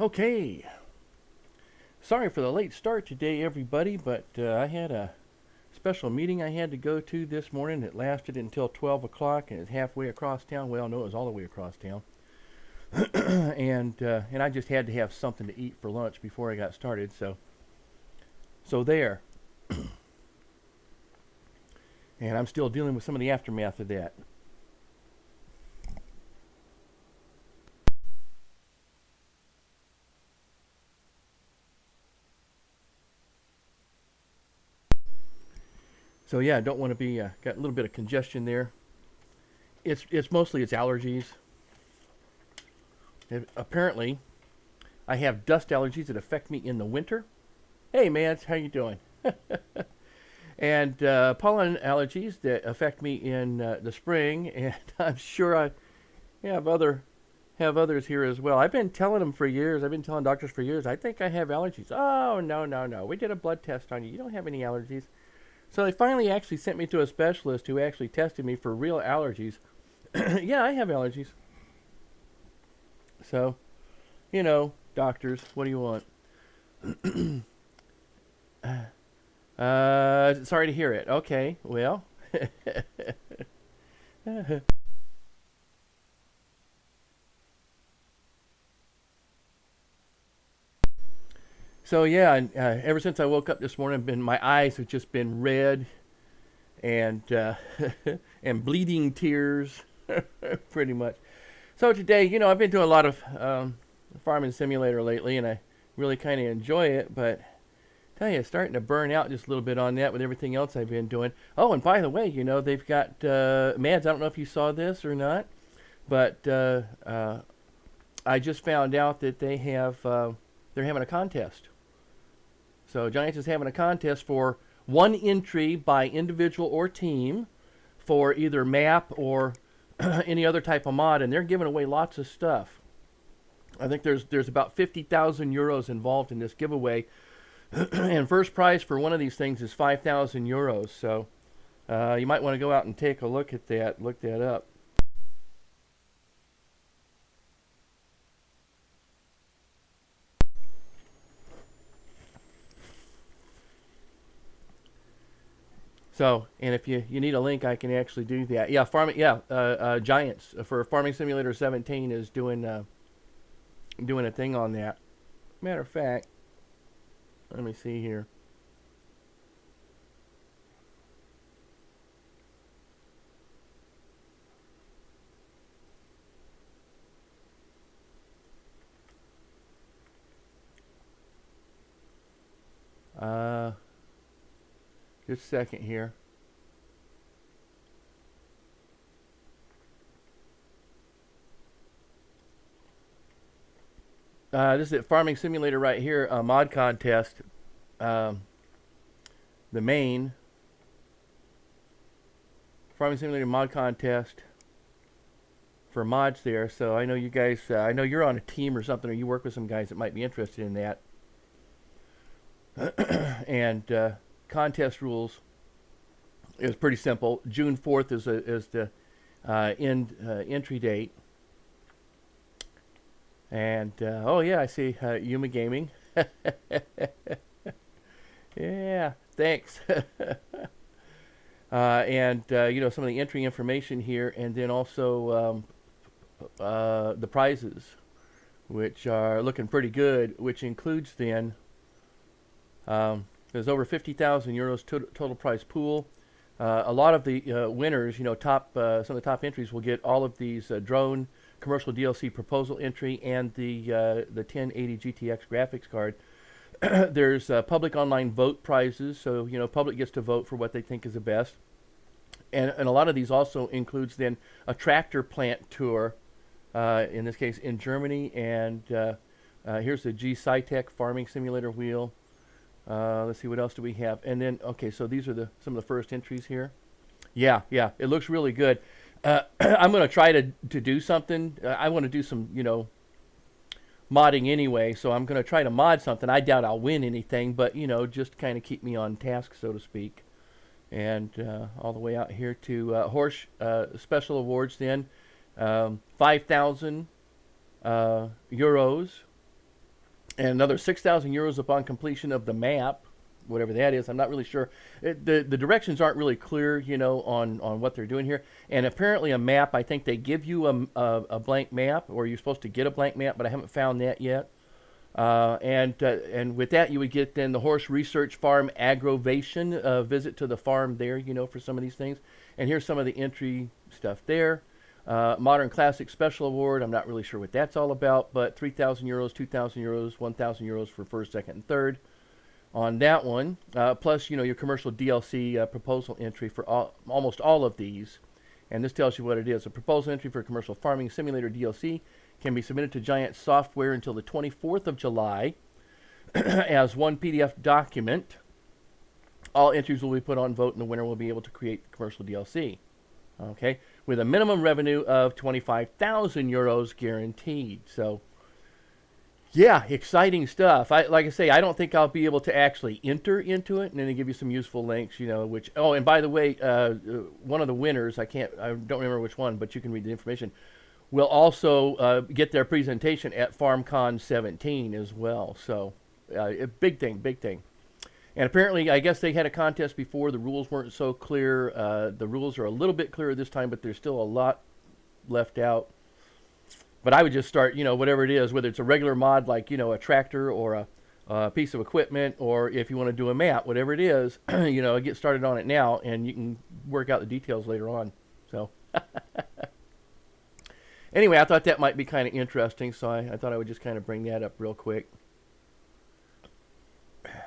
Okay, sorry for the late start today, everybody, but I had a special meeting I had to go to this morning. It lasted until 12 o'clock and it's halfway across town. Well, no, it was all the way across town. And I just had to have something to eat for lunch before I got started, so there. And I'm still dealing with some of the aftermath of that. So yeah, I don't want to be got a little bit of congestion there. It's mostly it's allergies. Apparently, I have dust allergies that affect me in the winter. Hey, man, how you doing? And pollen allergies that affect me in the spring, and I'm sure I have others here as well. I've been telling them for years. I've been telling doctors for years. I think I have allergies. Oh no, no, no! We did a blood test on you. You don't have any allergies. So they finally actually sent me to a specialist who actually tested me for real allergies. Yeah, I have allergies. So, doctors, what do you want? Sorry to hear it. Okay, well. So yeah, and, ever since I woke up this morning, my eyes have just been red and and bleeding tears, pretty much. So today, I've been doing a lot of farming simulator lately, and I really kind of enjoy it. But I tell you, it's starting to burn out just a little bit on that with everything else I've been doing. Oh, and by the way, they've got Mads. I don't know if you saw this or not, but I just found out that they're having a contest. So Giants is having a contest for one entry by individual or team for either map or any other type of mod, and they're giving away lots of stuff. I think there's about 50,000 euros involved in this giveaway, and first prize for one of these things is 5,000 euros. So you might want to go out and take a look at that. Look that up. So, and if you need a link, I can actually do that. Yeah, Giants for Farming Simulator 17 is doing a thing on that. Matter of fact, let me see here. Uh, just a second here. This is Farming Simulator right here, mod contest. Um, the main Farming Simulator mod contest for mods there. So I know you guys, I know you're on a team or something, or you work with some guys that might be interested in that. And contest rules is pretty simple. June 4th is the entry date. And oh yeah, I see Yuma Gaming. Yeah, thanks. And some of the entry information here, and then also the prizes, which are looking pretty good. Which includes then there's over 50,000 euros total prize pool. A lot of the winners, some of the top entries will get all of these drone commercial DLC proposal entry and the 1080 GTX graphics card. There's public online vote prizes, so public gets to vote for what they think is the best. And a lot of these also includes then a tractor plant tour, in this case in Germany. And here's the G Scitech farming simulator wheel. Let's see, what else do we have? And then, okay, so these are some of the first entries here. Yeah, yeah, it looks really good. I'm going to try to do something. I want to do some, modding anyway, so I'm going to try to mod something. I doubt I'll win anything, but, just kind of keep me on task, so to speak. And all the way out here to Horse Special Awards then. 5,000 euros and another 6,000 euros upon completion of the map, whatever that is. I'm not really sure. The directions aren't really clear, on what they're doing here. And apparently a map, I think they give you a blank map, or you're supposed to get a blank map, but I haven't found that yet. And with that, you would get then the horse research farm aggravation visit to the farm there, for some of these things. And here's some of the entry stuff there. Modern Classic Special Award, I'm not really sure what that's all about, but 3,000 euros, 2,000 euros, 1,000 euros for first, second, and third on that one. Plus, your commercial DLC proposal entry for almost all of these. And this tells you what it is. A proposal entry for commercial farming simulator DLC can be submitted to Giant Software until the 24th of July as one PDF document. All entries will be put on vote, and the winner will be able to create the commercial DLC. Okay, with a minimum revenue of 25,000 euros guaranteed. So, yeah, exciting stuff. Like I say, I don't think I'll be able to actually enter into it, and then they give you some useful links, which, oh, and by the way, one of the winners, I don't remember which one, but you can read the information, will also get their presentation at FarmCon 17 as well. So, a big thing, big thing. And apparently, I guess they had a contest before. The rules weren't so clear. The rules are a little bit clearer this time, but there's still a lot left out. But I would just start, whatever it is, whether it's a regular mod like, a tractor or a piece of equipment, or if you want to do a map, whatever it is, get started on it now, and you can work out the details later on. So, anyway, I thought that might be kind of interesting, so I thought I would just kind of bring that up real quick.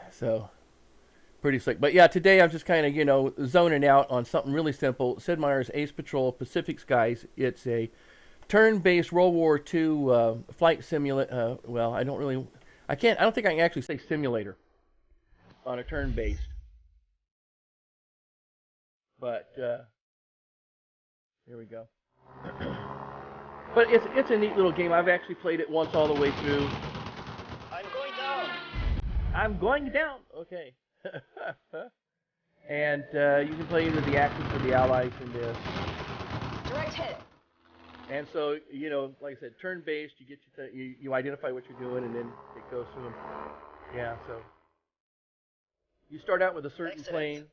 So, pretty slick. But yeah, today I'm just kind of, zoning out on something really simple. Sid Meier's Ace Patrol Pacific Skies. It's a turn-based World War II flight simulator. Well, I don't think I can actually say simulator on a turn-based. But, here we go. But it's a neat little game. I've actually played it once all the way through. I'm going down. I'm going down. Okay. And you can play either the Axis or the Allies in this. Direct hit. And so, like I said, turn-based, you get you identify what you're doing, and then it goes through them. Yeah, so you start out with a certain plane.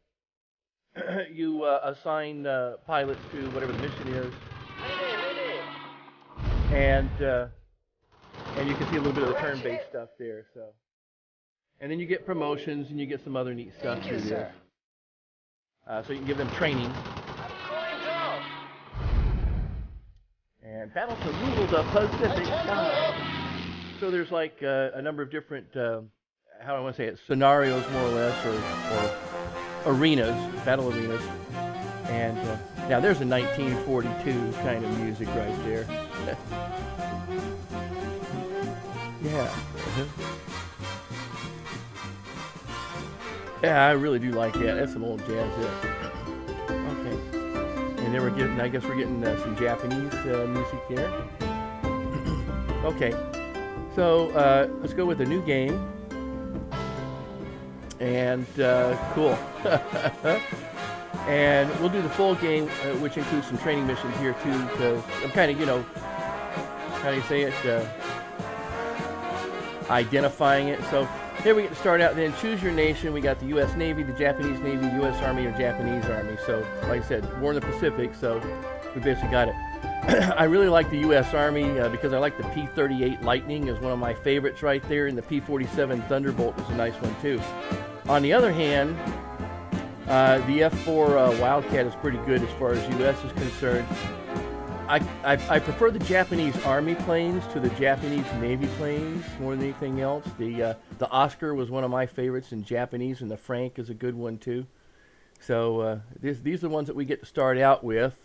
You assign pilots to whatever the mission is. And you can see a little bit of the turn-based stuff there. So, and then you get promotions, and you get some other neat stuff through this. So you can give them training. And battle to rule the Pacific Sky. So there's like a number of different, how do I want to say it, scenarios more or less, or arenas, battle arenas. And now there's a 1942 kind of music right there. Yeah. Yeah, I really do like that. That's some old jazz there. Okay. And then I guess we're getting some Japanese music there. Okay. So, let's go with a new game. And, cool. And we'll do the full game, which includes some training missions here too, because I'm kind of, how do you say it, identifying it. So here we get to start out. Then choose your nation. We got the U.S. Navy, the Japanese Navy, U.S. Army, or Japanese Army. So, like I said, war in the Pacific, so we basically got it. I really like the U.S. Army because I like the P-38 Lightning is one of my favorites right there, and the P-47 Thunderbolt is a nice one too. On the other hand, the F-4 Wildcat is pretty good as far as U.S. is concerned. I prefer the Japanese Army planes to the Japanese Navy planes more than anything else. The Oscar was one of my favorites in Japanese, and the Frank is a good one too. So these are the ones that we get to start out with.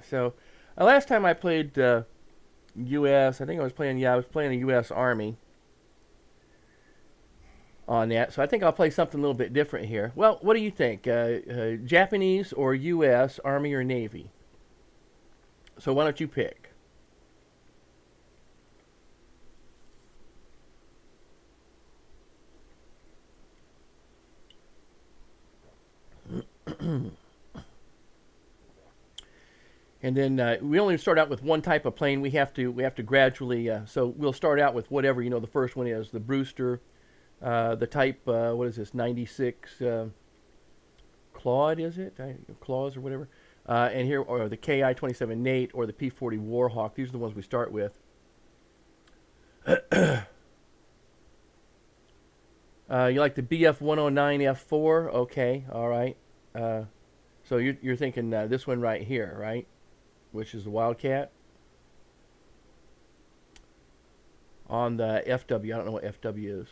So last time I played U.S., I think I was playing the U.S. Army on that. So I think I'll play something a little bit different here. Well, what do you think? Japanese or U.S. Army or Navy? So why don't you pick? And then we only start out with one type of plane. We have to gradually. So we'll start out with whatever the first one is, the Brewster, the type. What is this? 96 Claude, is it? Claws or whatever. And here, or the KI-27 Nate or the P-40 Warhawk. These are the ones we start with. You like the BF-109 F4? Okay, all right. So you're thinking this one right here, right? Which is the Wildcat. On the FW, I don't know what FW is.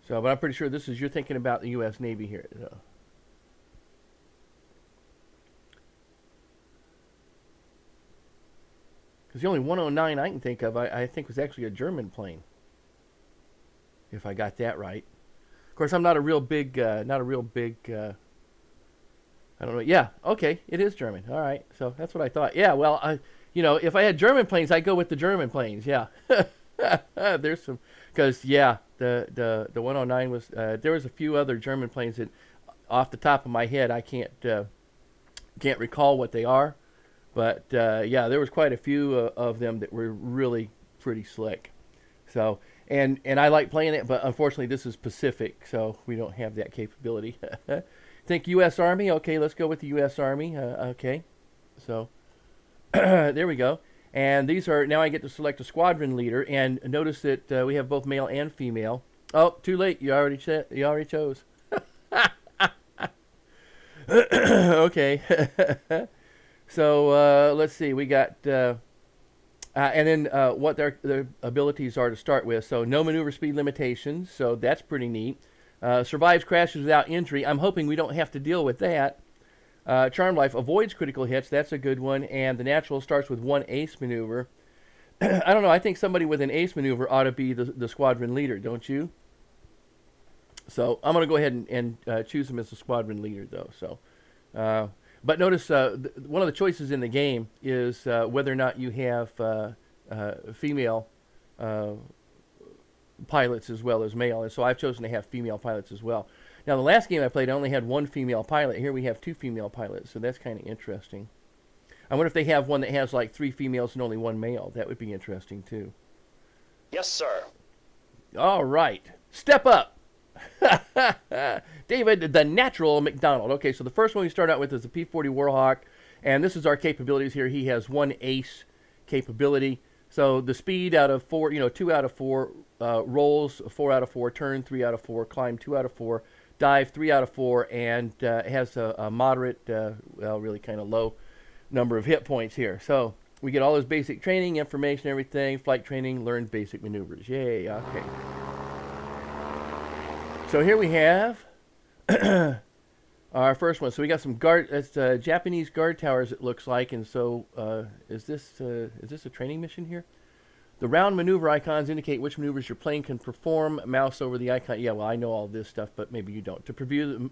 So, but I'm pretty sure you're thinking about the U.S. Navy here. So. Because the only 109 I can think of, I think was actually a German plane. If I got that right. Of course, I'm not a real big, I don't know. Yeah, okay, it is German. All right, so that's what I thought. Yeah, well, if I had German planes, I'd go with the German planes. Yeah, there's some, because the 109 was. There was a few other German planes that, off the top of my head, I can't recall what they are, but yeah, there was quite a few of them that were really pretty slick. So. And I like playing it, but unfortunately this is Pacific, so we don't have that capability. Think U.S. Army? Okay, let's go with the U.S. Army. Okay, so there we go. And these are, now I get to select a squadron leader, and notice that we have both male and female. Oh, too late. You already chose. Okay. So let's see. We got. And then what their abilities are to start with. So no maneuver speed limitations, so that's pretty neat. Survives crashes without injury. I'm hoping we don't have to deal with that. Charmed Life avoids critical hits. That's a good one. And the natural starts with one ace maneuver. I don't know. I think somebody with an ace maneuver ought to be the squadron leader, don't you? So I'm going to go ahead and choose him as the squadron leader, though. So. But notice one of the choices in the game is whether or not you have female pilots as well as male. And so I've chosen to have female pilots as well. Now, the last game I played, I only had one female pilot. Here we have two female pilots, so that's kind of interesting. I wonder if they have one that has like 3 females and only 1 male. That would be interesting, too. Yes, sir. All right. Step up. David, the natural McDonald. Okay, so the first one we start out with is the P-40 Warhawk, and this is our capabilities here. He has 1 ace capability. So the speed out of 4, 2 out of 4, rolls 4 out of 4, turn 3 out of 4, climb 2 out of 4, dive 3 out of 4, and has a moderate, well, really kind of low number of hit points here. So we get all this basic training, information, everything, flight training, learn basic maneuvers. Yay, okay. So here we have our first one. So we got some Japanese guard towers, it looks like. And so is this a training mission here? The round maneuver icons indicate which maneuvers your plane can perform. Mouse over the icon. Yeah, well, I know all this stuff, but maybe you don't. To preview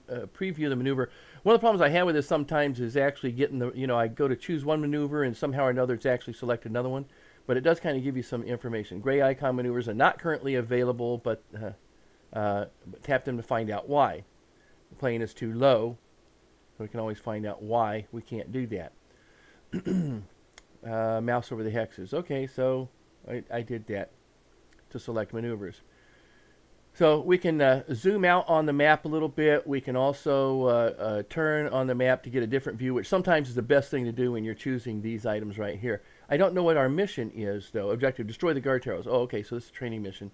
the maneuver. One of the problems I have with this sometimes is actually getting I go to choose one maneuver and somehow or another it's actually selected another one. But it does kind of give you some information. Gray icon maneuvers are not currently available, but tap them to find out why. The plane is too low, so we can always find out why we can't do that. Mouse over the hexes. Okay, so I did that to select maneuvers. So we can zoom out on the map a little bit. We can also turn on the map to get a different view, which sometimes is the best thing to do when you're choosing these items right here. I don't know what our mission is, though. Objective, destroy the guard towers. Oh, okay, so this is a training mission.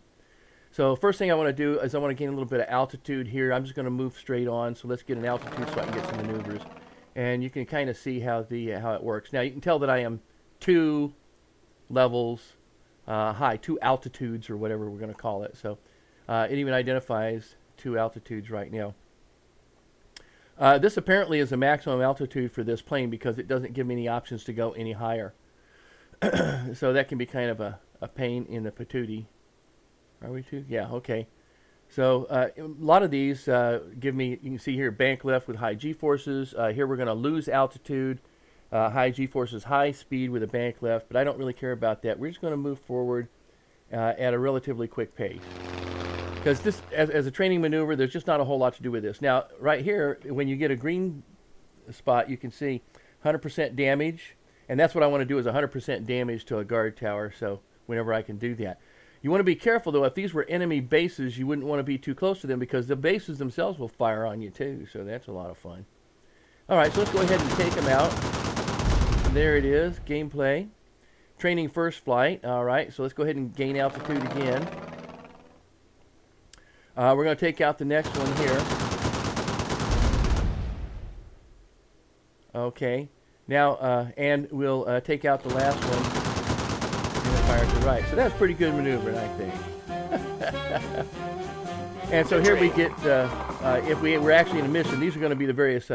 So first thing I want to do is I want to gain a little bit of altitude here. I'm just going to move straight on. So let's get an altitude so I can get some maneuvers. And you can kind of see how it works. Now you can tell that I am 2 levels high, 2 altitudes or whatever we're going to call it. So it even identifies 2 altitudes right now. This apparently is the maximum altitude for this plane because it doesn't give me any options to go any higher. So that can be kind of a pain in the patootie. Are we 2? Yeah, okay. So a lot of these give me, you can see here, bank left with high G-forces. Here we're going to lose altitude, high G-forces, high speed with a bank left, but I don't really care about that. We're just going to move forward at a relatively quick pace. Because this, as a training maneuver, there's just not a whole lot to do with this. Now, right here, when you get a green spot, you can see 100% damage, and that's what I want to do is 100% damage to a guard tower, so whenever I can do that. You want to be careful, though. If these were enemy bases, you wouldn't want to be too close to them because the bases themselves will fire on you, too, so that's a lot of fun. All right, so let's go ahead and take them out. There it is, gameplay. Training first flight. All right, so let's go ahead and gain altitude again. We're going to take out the next one here. Okay. Now, and we'll take out the last one and fire to the right. So that's pretty good maneuvering, I think. And so here we get, if we're actually in a mission, these are going to be the various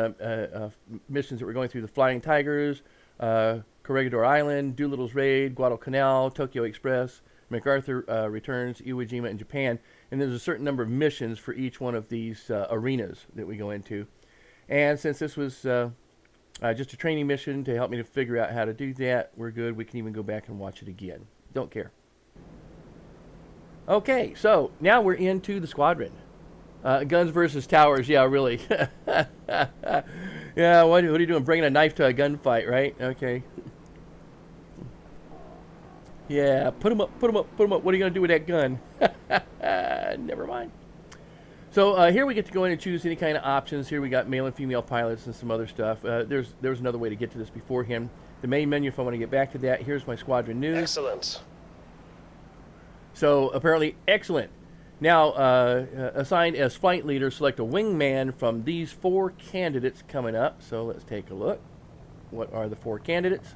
missions that we're going through. The Flying Tigers, Corregidor Island, Doolittle's Raid, Guadalcanal, Tokyo Express, MacArthur Returns, Iwo Jima, and Japan. And there's a certain number of missions for each one of these arenas that we go into. And since this was just a training mission to help me to figure out how to do that, we're good. We can even go back and watch it again. Don't care. Okay, so now we're into the squadron. Guns versus towers, yeah, really. Yeah, what are you doing? Bringing a knife to a gunfight, right? Okay. Yeah, put them up, put them up, put them up. What are you going to do with that gun? Never mind. So here we get to go in and choose any kind of options. Here we got male and female pilots and some other stuff. There's another way to get to this beforehand. The main menu, if I want to get back to that, here's my squadron news. Excellent. So apparently excellent. Now, assigned as flight leader, select a wingman from these 4 candidates coming up. So let's take a look. What are the 4 candidates?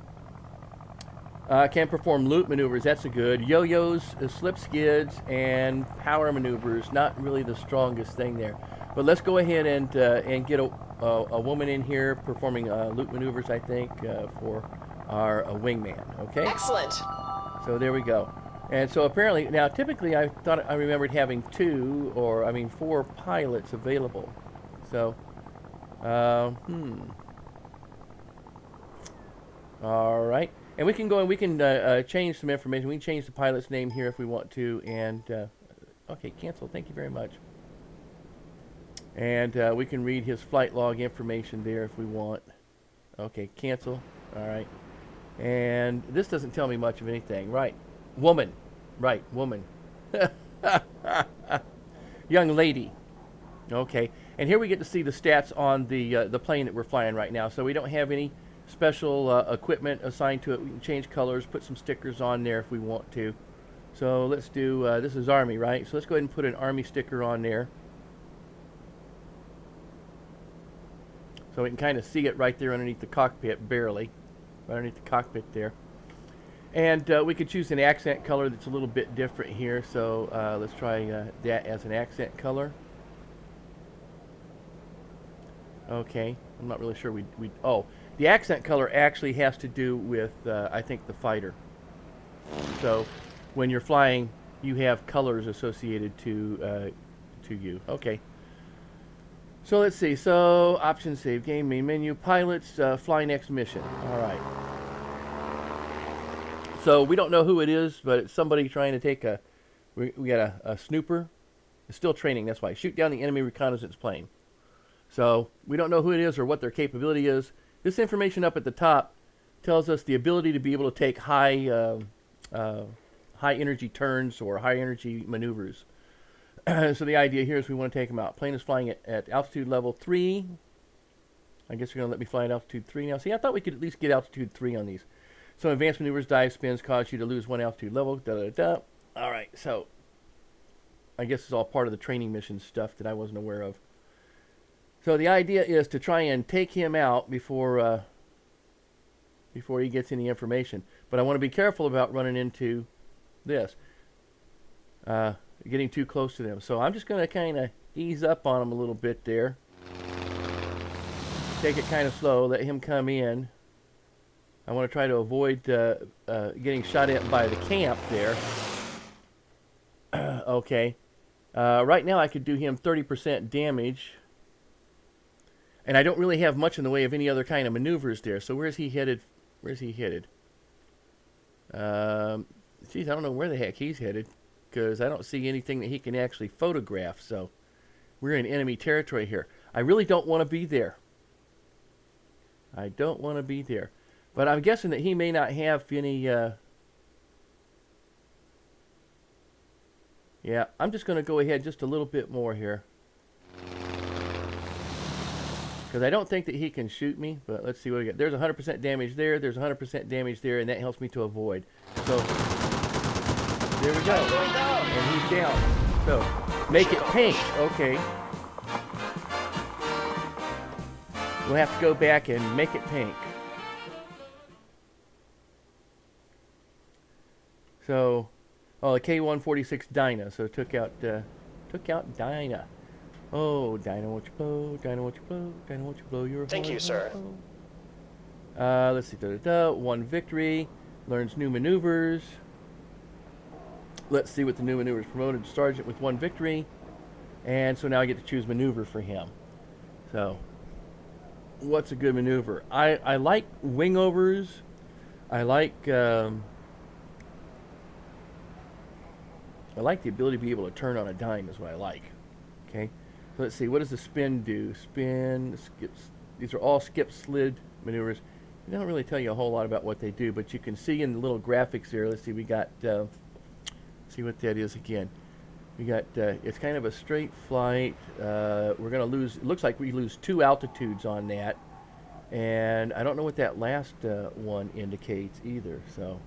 Can perform loop maneuvers. That's a good. Yo-yos, slip skids, and power maneuvers. Not really the strongest thing there. But let's go ahead and get a woman in here performing loop maneuvers, I think, for our wingman. Okay? Excellent. So there we go. And so apparently, now typically I thought I remembered having 4 pilots available. So, all right. And we can go and we can change some information. We can change the pilot's name here if we want to. And, okay, cancel. Thank you very much. And we can read his flight log information there if we want. Okay, cancel. All right. And this doesn't tell me much of anything. Right. Woman. Right, woman. Young lady. Okay. And here we get to see the stats on the plane that we're flying right now. So we don't have any special equipment assigned to it. We can change colors, put some stickers on there if we want to. So let's do, this is Army, right? So let's go ahead and put an Army sticker on there. So we can kind of see it right there underneath the cockpit, barely. Right underneath the cockpit there. And we could choose an accent color that's a little bit different here. So let's try that as an accent color. Okay, I'm not really sure oh, the accent color actually has to do with, I think, the fighter. So when you're flying, you have colors associated to you. Okay. So let's see. So options, save game, main menu, pilots, fly next mission. All right. So we don't know who it is, but it's somebody trying to take a. We got a snooper. It's still training. That's why. Shoot down the enemy reconnaissance plane. So we don't know who it is or what their capability is. This information up at the top tells us the ability to be able to take high energy turns or high energy maneuvers. So the idea here is we want to take them out. Plane is flying at altitude level 3. I guess you're going to let me fly at altitude 3 now. See, I thought we could at least get altitude 3 on these. So advanced maneuvers, dive spins cause you to lose 1 altitude level. All right, so I guess it's all part of the training mission stuff that I wasn't aware of. So the idea is to try and take him out before he gets any information. But I want to be careful about running into this, getting too close to them. So I'm just going to kind of ease up on him a little bit there. Take it kind of slow, let him come in. I want to try to avoid getting shot at by the camp there. Okay. Right now I could do him 30% damage. And I don't really have much in the way of any other kind of maneuvers there. So where's he headed? Where's he headed? Geez, I don't know where the heck he's headed. because I don't see anything that he can actually photograph. So we're in enemy territory here. I really don't want to be there. I don't want to be there. But I'm guessing that he may not have any... Yeah, I'm just going to go ahead just a little bit more here. Because I don't think that he can shoot me, but let's see what we got. There's 100% damage there, there's 100% damage there, and that helps me to avoid. So, there we go. And he's down. So, make it pink. Okay. We'll have to go back and make it pink. So, oh, the K-146 Dyna. So, took out Dyna. Oh, Dyna, won't you blow? Dyna, won't you blow? Dyna, won't you blow your horn? Thank you, sir. Let's see. One victory. Learns new maneuvers. Let's see what the new maneuvers promoted. Sergeant with 1 victory. And so now I get to choose maneuver for him. So, what's a good maneuver? I like wingovers. I like the ability to be able to turn on a dime is what I like. Okay. So let's see, what does the spin do? Spin, skips. These are all skip slid maneuvers. They don't really tell you a whole lot about what they do, but you can see in the little graphics here. Let's see, we got, see what that is again. We got, it's kind of a straight flight. We're going to lose, it looks like we lose 2 altitudes on that. And I don't know what that last one indicates either. So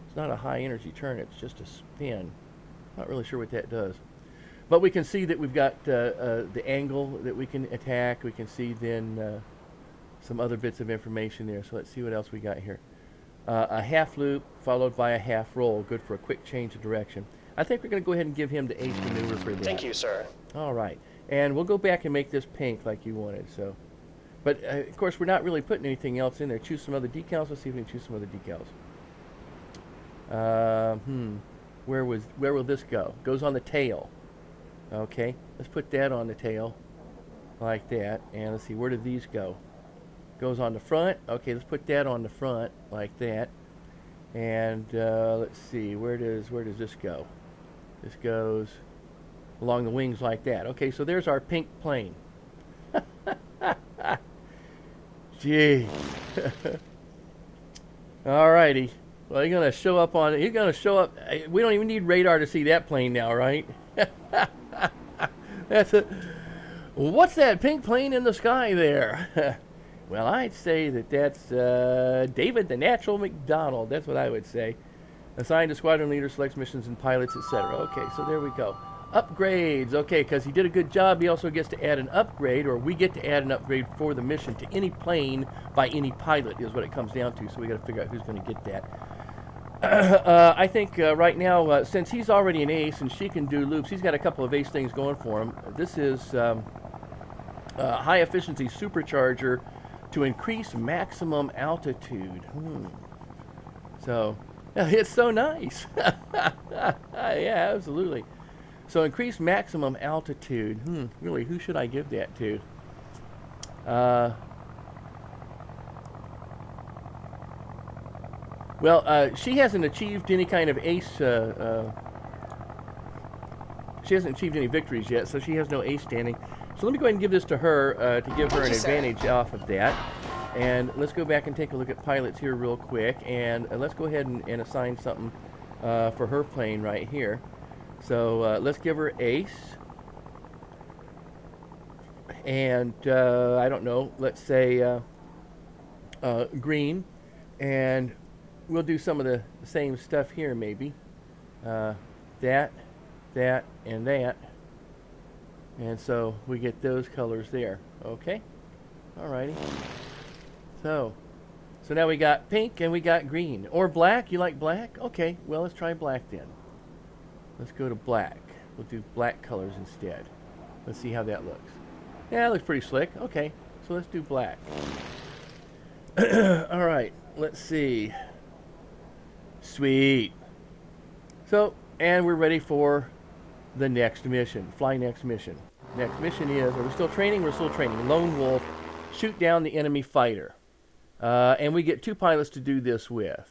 it's not a high energy turn, it's just a spin. Not really sure what that does. But we can see that we've got the angle that we can attack. We can see then some other bits of information there. So let's see what else we got here. A half loop followed by a half roll. Good for a quick change of direction. I think we're going to go ahead and give him the ace maneuver for that. Thank you, sir. All right. And we'll go back and make this pink like you wanted. So, but of course, we're not really putting anything else in there. Choose some other decals. Let's see if we can choose some other decals. Where will this go? Goes on the tail. Okay, let's put that on the tail like that, and let's see, where do these go? Goes on the front. Okay, let's put that on the front like that, and let's see, where does this go? This goes along the wings like that. Okay, so there's our pink plane. Gee. Alrighty. Well, you're gonna show up on it. You're gonna show up. We don't even need radar to see that plane now, right? That's it. What's that pink plane in the sky there? Well, I'd say that's David the Natural McDonald. That's what I would say. Assigned to squadron leader, selects missions and pilots, etc. Okay, so there we go. Upgrades. Okay, because he did a good job, he also gets to add an upgrade, or we get to add an upgrade for the mission to any plane by any pilot is what it comes down to. So we got to figure out who's going to get that. I think right now, since he's already an ace and she can do loops, he's got a couple of ace things going for him. This is high efficiency supercharger to increase maximum altitude. So, it's so nice. Yeah, absolutely. So increase maximum altitude. Really, who should I give that to? Well, she hasn't achieved any kind of ace, she hasn't achieved any victories yet, so she has no ace standing. So let me go ahead and give this to her to give her an advantage off of that. And let's go back and take a look at pilots here real quick, and let's go ahead and assign something for her plane right here. So let's give her ace. And I don't know, let's say green. And we'll do some of the same stuff here, maybe. That, and that. And so we get those colors there. Okay? Alrighty. So now we got pink and we got green. Or black. You like black? Okay, well, let's try black then. Let's go to black. We'll do black colors instead. Let's see how that looks. Yeah, it looks pretty slick. Okay, so let's do black. Alright, let's see. Sweet. So, and we're ready for the next mission. Fly next mission. Next mission is, are we still training? We're still training. Lone Wolf, shoot down the enemy fighter. And we get 2 pilots to do this with.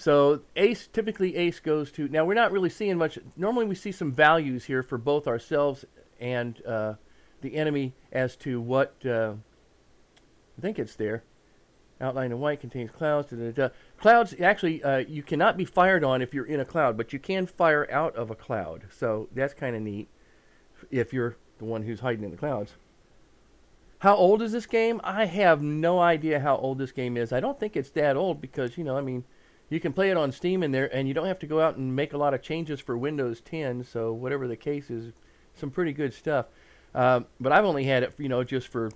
So ace, typically ace goes to, now we're not really seeing much. Normally we see some values here for both ourselves and the enemy as to what, I think it's there. Outline in white contains clouds. Da, da, da. Clouds, actually, you cannot be fired on if you're in a cloud, but you can fire out of a cloud. So that's kind of neat if you're the one who's hiding in the clouds. How old is this game? I have no idea how old this game is. I don't think it's that old because, you know, I mean, you can play it on Steam in there, and you don't have to go out and make a lot of changes for Windows 10. So whatever the case is, some pretty good stuff. But I've only had it, you know, just for,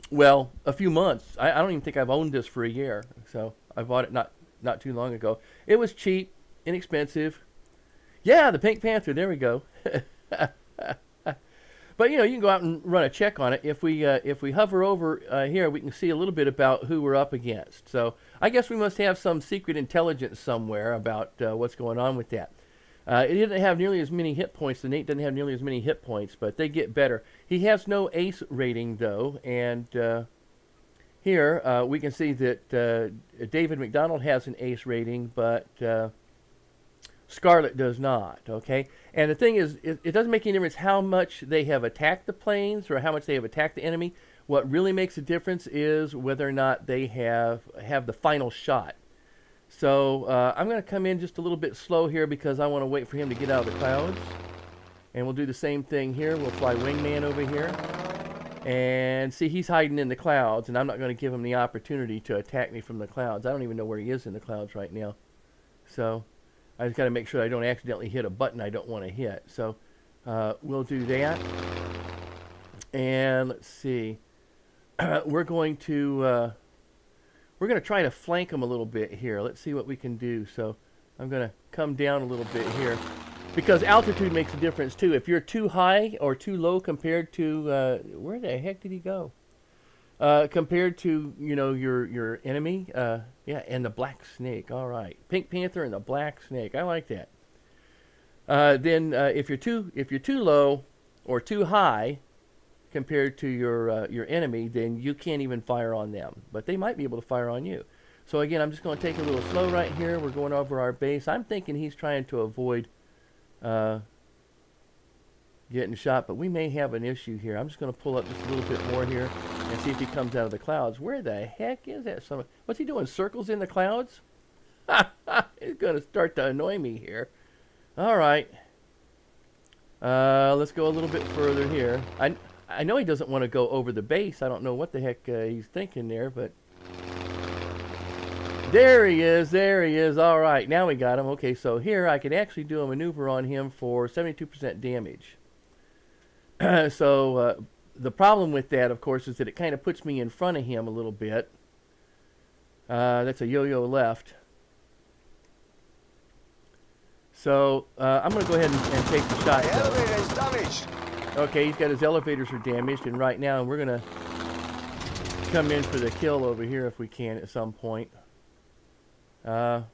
well, a few months. I don't even think I've owned this for a year. So I bought it not too long ago. It was cheap, inexpensive. Yeah, the Pink Panther. There we go. But, you know, you can go out and run a check on it. If we hover over here, we can see a little bit about who we're up against. So I guess we must have some secret intelligence somewhere about what's going on with that. It didn't have nearly as many hit points. The Nate doesn't have nearly as many hit points, but they get better. He has no ace rating, though. And here we can see that David McDonald has an ace rating, but Scarlet does not, okay? And the thing is, it doesn't make any difference how much they have attacked the planes or how much they have attacked the enemy. What really makes a difference is whether or not they have the final shot. So I'm going to come in just a little bit slow here because I want to wait for him to get out of the clouds. And we'll do the same thing here. We'll fly Wingman over here. And see, he's hiding in the clouds, and I'm not going to give him the opportunity to attack me from the clouds. I don't even know where he is in the clouds right now. So I just got to make sure I don't accidentally hit a button I don't want to hit. So we'll do that. And let's see. We're going to try to flank them a little bit here. Let's see what we can do. So I'm going to come down a little bit here. Because altitude makes a difference too. If you're too high or too low compared to, where the heck did he go? Compared to, you know, your enemy. Yeah, and the black snake. All right, Pink Panther and the black snake. I like that. Then if you're too low or too high compared to your enemy, then you can't even fire on them. But they might be able to fire on you. So again, I'm just going to take it a little slow right here. We're going over our base. I'm thinking he's trying to avoid getting shot, but we may have an issue here. I'm just going to pull up just a little bit more here and see if he comes out of the clouds. Where the heck is that? What's he doing? Circles in the clouds? He's going to start to annoy me here. All right. Let's go a little bit further here. I know he doesn't want to go over the base. I don't know what the heck he's thinking there, but there he is. There he is. All right. Now we got him. Okay, so here I can actually do a maneuver on him for 72% damage. So the problem with that, of course, is that it kind of puts me in front of him a little bit. That's a yo-yo left. So I'm going to go ahead and take the shot. The elevator is damaged. Okay, he's got his elevators are damaged, and right now we're going to come in for the kill over here if we can at some point. Not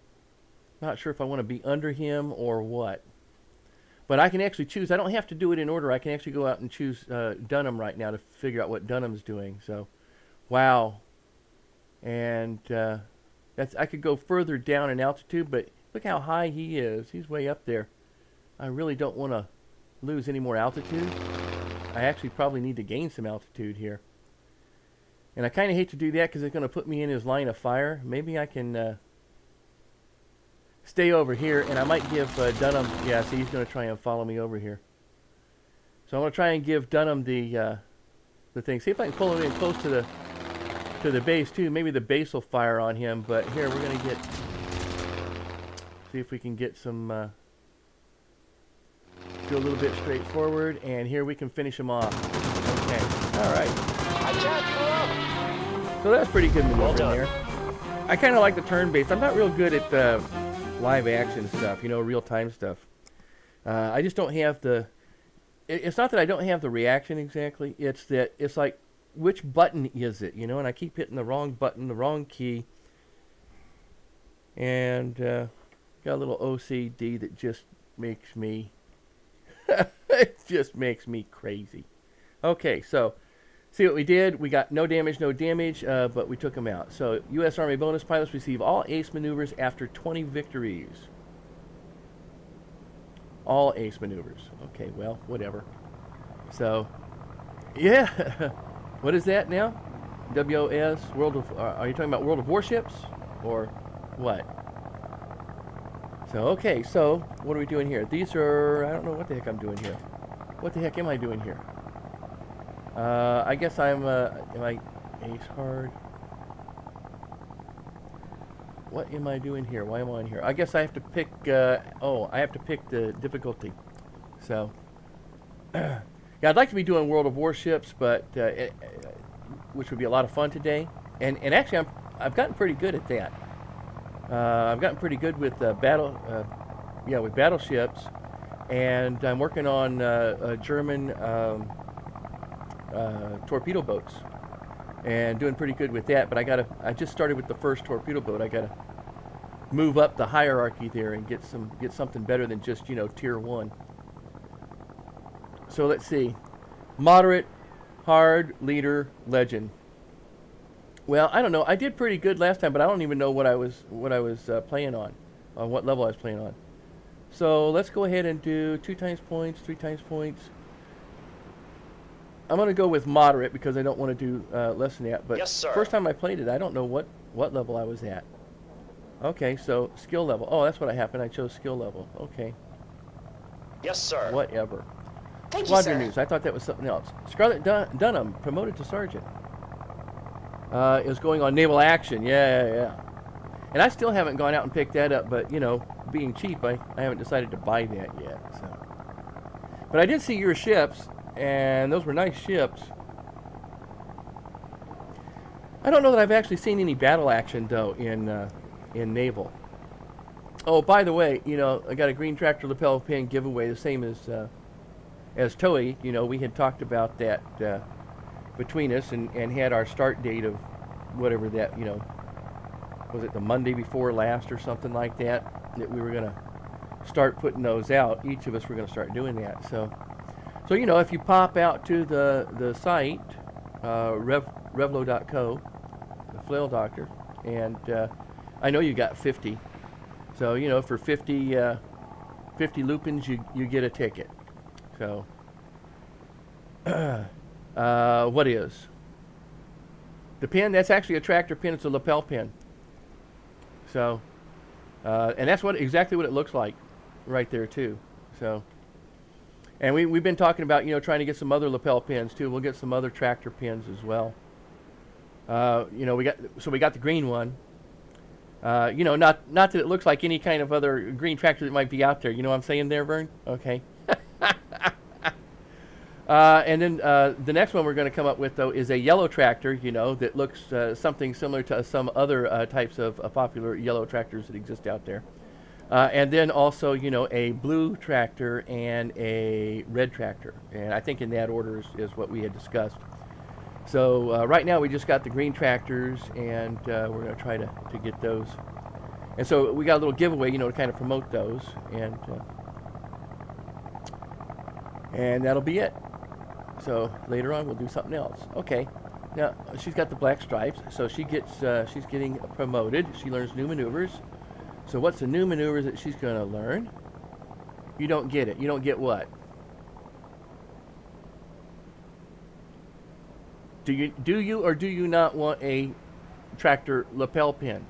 sure if I want to be under him or what. But I can actually choose. I don't have to do it in order. I can actually go out and choose Dunham right now to figure out what Dunham's doing. So, wow. And I could go further down in altitude, but look how high he is. He's way up there. I really don't want to lose any more altitude. I actually probably need to gain some altitude here. And I kind of hate to do that because it's going to put me in his line of fire. Maybe I can stay over here, and I might give Dunham. Yeah, see, he's going to try and follow me over here. So I'm going to try and give Dunham the thing. See if I can pull him in close to the base too. Maybe the base will fire on him. But here we're going to see if we can get some. Go a little bit straight forward, and here we can finish him off. Okay, all right. I can't go up. So that's pretty good maneuver Well done. there. I kind of like the turn-based. I'm not real good at live action stuff, you know, real-time stuff. I just don't have the. It's not that I don't have the reaction exactly. It's that it's like, which button is it, you know? And I keep hitting the wrong button, the wrong key, and got a little OCD that just makes me. It just makes me crazy. Okay, so See what we did? We got no damage, but we took them out. So, U.S. Army bonus pilots receive all ace maneuvers after 20 victories. All ace maneuvers. Okay, well, whatever. So, yeah. What is that now? WOS, World of... are you talking about World of Warships? Or what? So, okay, so, what are we doing here? These are... I don't know what the heck I'm doing here. What the heck am I doing here? I guess I'm... am I ace hard? What am I doing here? Why am I on here? I guess I have to pick... I have to pick the difficulty. So... yeah, I'd like to be doing World of Warships, but... which would be a lot of fun today. And actually, I've gotten pretty good at that. I've gotten pretty good with with battleships, and I'm working on German torpedo boats, and doing pretty good with that. But I just started with the first torpedo boat. I gotta move up the hierarchy there and get something better than just tier 1. So let's see, moderate, hard, leader, legend. Well, I don't know. I did pretty good last time, but I don't even know what I was playing on what level I was playing on. So let's go ahead and do 2 times points, 3 times points. I'm going to go with moderate because I don't want to do less than that. But Yes, sir. First time I played it, I don't know what level I was at. Okay, so skill level. Oh, that's what happened. I chose skill level. Okay. Yes, sir. Whatever. Thank you, Squadron sir. news. I thought that was something else. Scarlett Dunham promoted to sergeant. Is going on naval action. Yeah. And I still haven't gone out and picked that up, but being cheap, I haven't decided to buy that yet. So, but I did see your ships, and those were nice ships. I don't know that I've actually seen any battle action though in naval. Oh, by the way, I got a green tractor lapel pin giveaway, the same as Toei. We had talked about that between us and had our start date of whatever that, was it the Monday before last or something like that we were going to start putting those out. Each of us were going to start doing that. So if you pop out to the site, revlo.co, the FlailDr, and I know you got 50. So, for 50 lupins, you get a ticket. So, what is? The pin, that's actually a tractor pin. It's a lapel pin. So, and that's exactly what it looks like right there too. So, and we've been talking about, trying to get some other lapel pins too. We'll get some other tractor pins as well. We got the green one. Not that it looks like any kind of other green tractor that might be out there. You know what I'm saying there, Vern? Okay. And then the next one we're going to come up with, though, is a yellow tractor, that looks something similar to some other types of popular yellow tractors that exist out there. And then also, a blue tractor and a red tractor. And I think in that order is what we had discussed. So right now we just got the green tractors, and we're going to try to get those. And so we got a little giveaway, to kind of promote those. And that'll be it. So later on we'll do something else. Okay. Now she's got the black stripes, so she's getting promoted. She learns new maneuvers. So what's the new maneuvers that she's going to learn? You don't get it. You don't get what? Do you or do you not want a tractor lapel pin?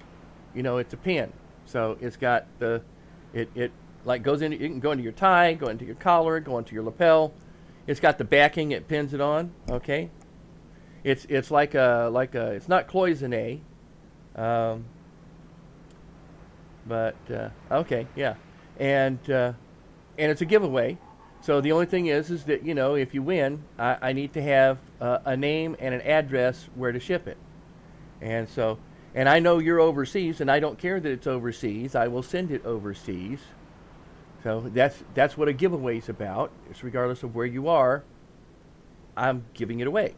It's a pin. So it's got it like goes in. It can go into your tie, go into your collar, go into your lapel. It's got the backing. It pins it on. Okay. It's like a it's not cloisonné, but okay, yeah, and it's a giveaway. So the only thing is that if you win, I need to have a name and an address where to ship it, and I know you're overseas, and I don't care that it's overseas. I will send it overseas. So that's what a giveaway is about. It's regardless of where you are, I'm giving it away.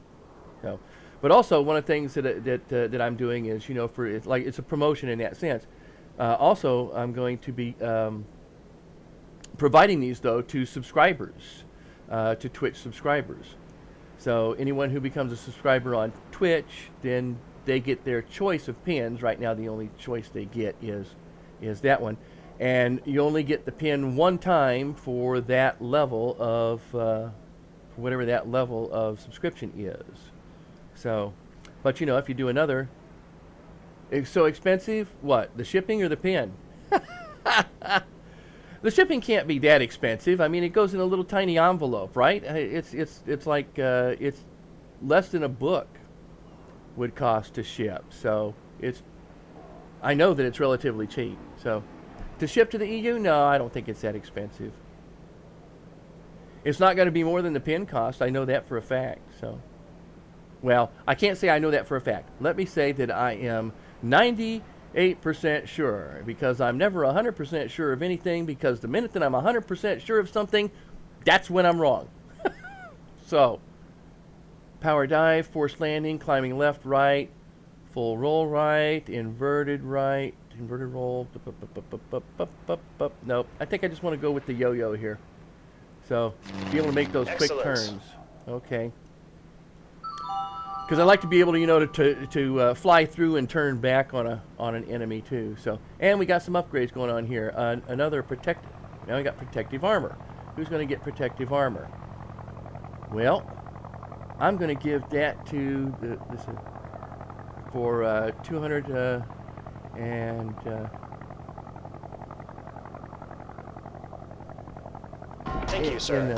So, but also one of the things that I'm doing is it's a promotion in that sense. Also, I'm going to be providing these though to subscribers, to Twitch subscribers. So anyone who becomes a subscriber on Twitch, then they get their choice of pins. Right now, the only choice they get is that one, and you only get the pin one time for that level of for whatever that level of subscription is. So, but you know, if you do another, it's so expensive. What, the shipping or the pin? The shipping can't be that expensive. I mean, it goes in a little tiny envelope, right? It's like it's less than a book would cost to ship. So I know that it's relatively cheap. So to ship to the EU, no, I don't think it's that expensive. It's not going to be more than the pin cost. I know that for a fact. So, well, I can't say I know that for a fact. Let me say that I am 98% sure, because I'm never 100% sure of anything, because the minute that I'm 100% sure of something, that's when I'm wrong. So, power dive, forced landing, climbing left, right, full roll right, inverted roll, nope. I think I just want to go with the yo-yo here. So, be able to make those quick turns. Okay. Because I like to be able to, you know, to fly through and turn back on an enemy too. So, and we got some upgrades going on here. Another now we got protective armor. Who's going to get protective armor? Well, I'm going to give that to this is for 200 Thank you, sir.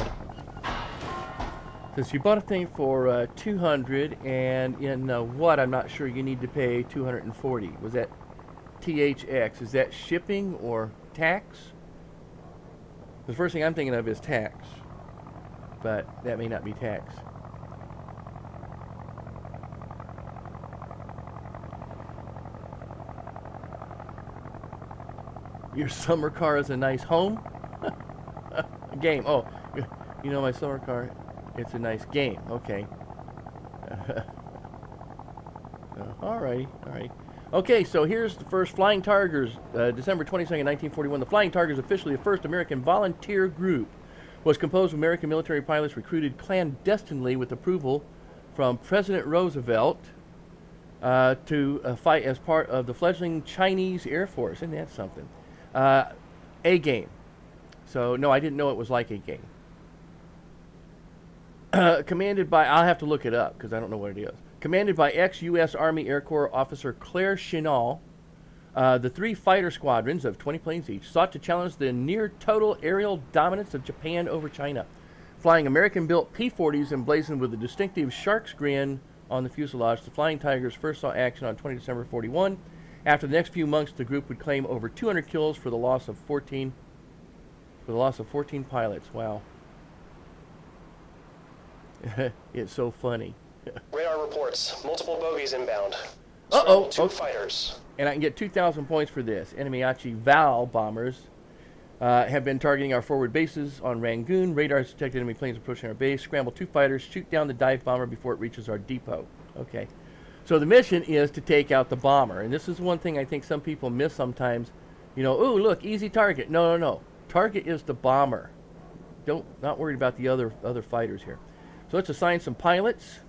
Since you bought a thing for 200, and in what, I'm not sure, you need to pay 240. Was that THX? Is that shipping or tax? The first thing I'm thinking of is tax, but that may not be tax. Your summer car is a nice home? Game. Oh, you know my summer car. It's a nice game. Okay. Alrighty. Alright. Okay, so here's the first Flying Tigers, December 22nd, 1941. The Flying Tigers, officially the first American volunteer group, was composed of American military pilots recruited clandestinely with approval from President Roosevelt to fight as part of the fledgling Chinese Air Force. Isn't that something? A game. So, no, I didn't know it was like a game. Commanded by, I'll have to look it up because I don't know what it is. Commanded by ex-U.S. Army Air Corps officer Claire Chennault, the three fighter squadrons of 20 planes each sought to challenge the near-total aerial dominance of Japan over China. Flying American-built P-40s emblazoned with a distinctive shark's grin on the fuselage, the Flying Tigers first saw action on 20 December 41. After the next few months, the group would claim over 200 kills for the loss of 14 pilots. Wow. It's so funny. Radar reports multiple bogies inbound. Two fighters. And I can get 2,000 points for this. Enemy Val bombers have been targeting our forward bases on Rangoon. Radars detect enemy planes approaching our base. Scramble 2 fighters, shoot down the dive bomber before it reaches our depot. Okay. So the mission is to take out the bomber. And this is one thing I think some people miss sometimes. You know, oh, look, easy target. No. Target is the bomber. Not worried about the other fighters here. So let's assign some pilots.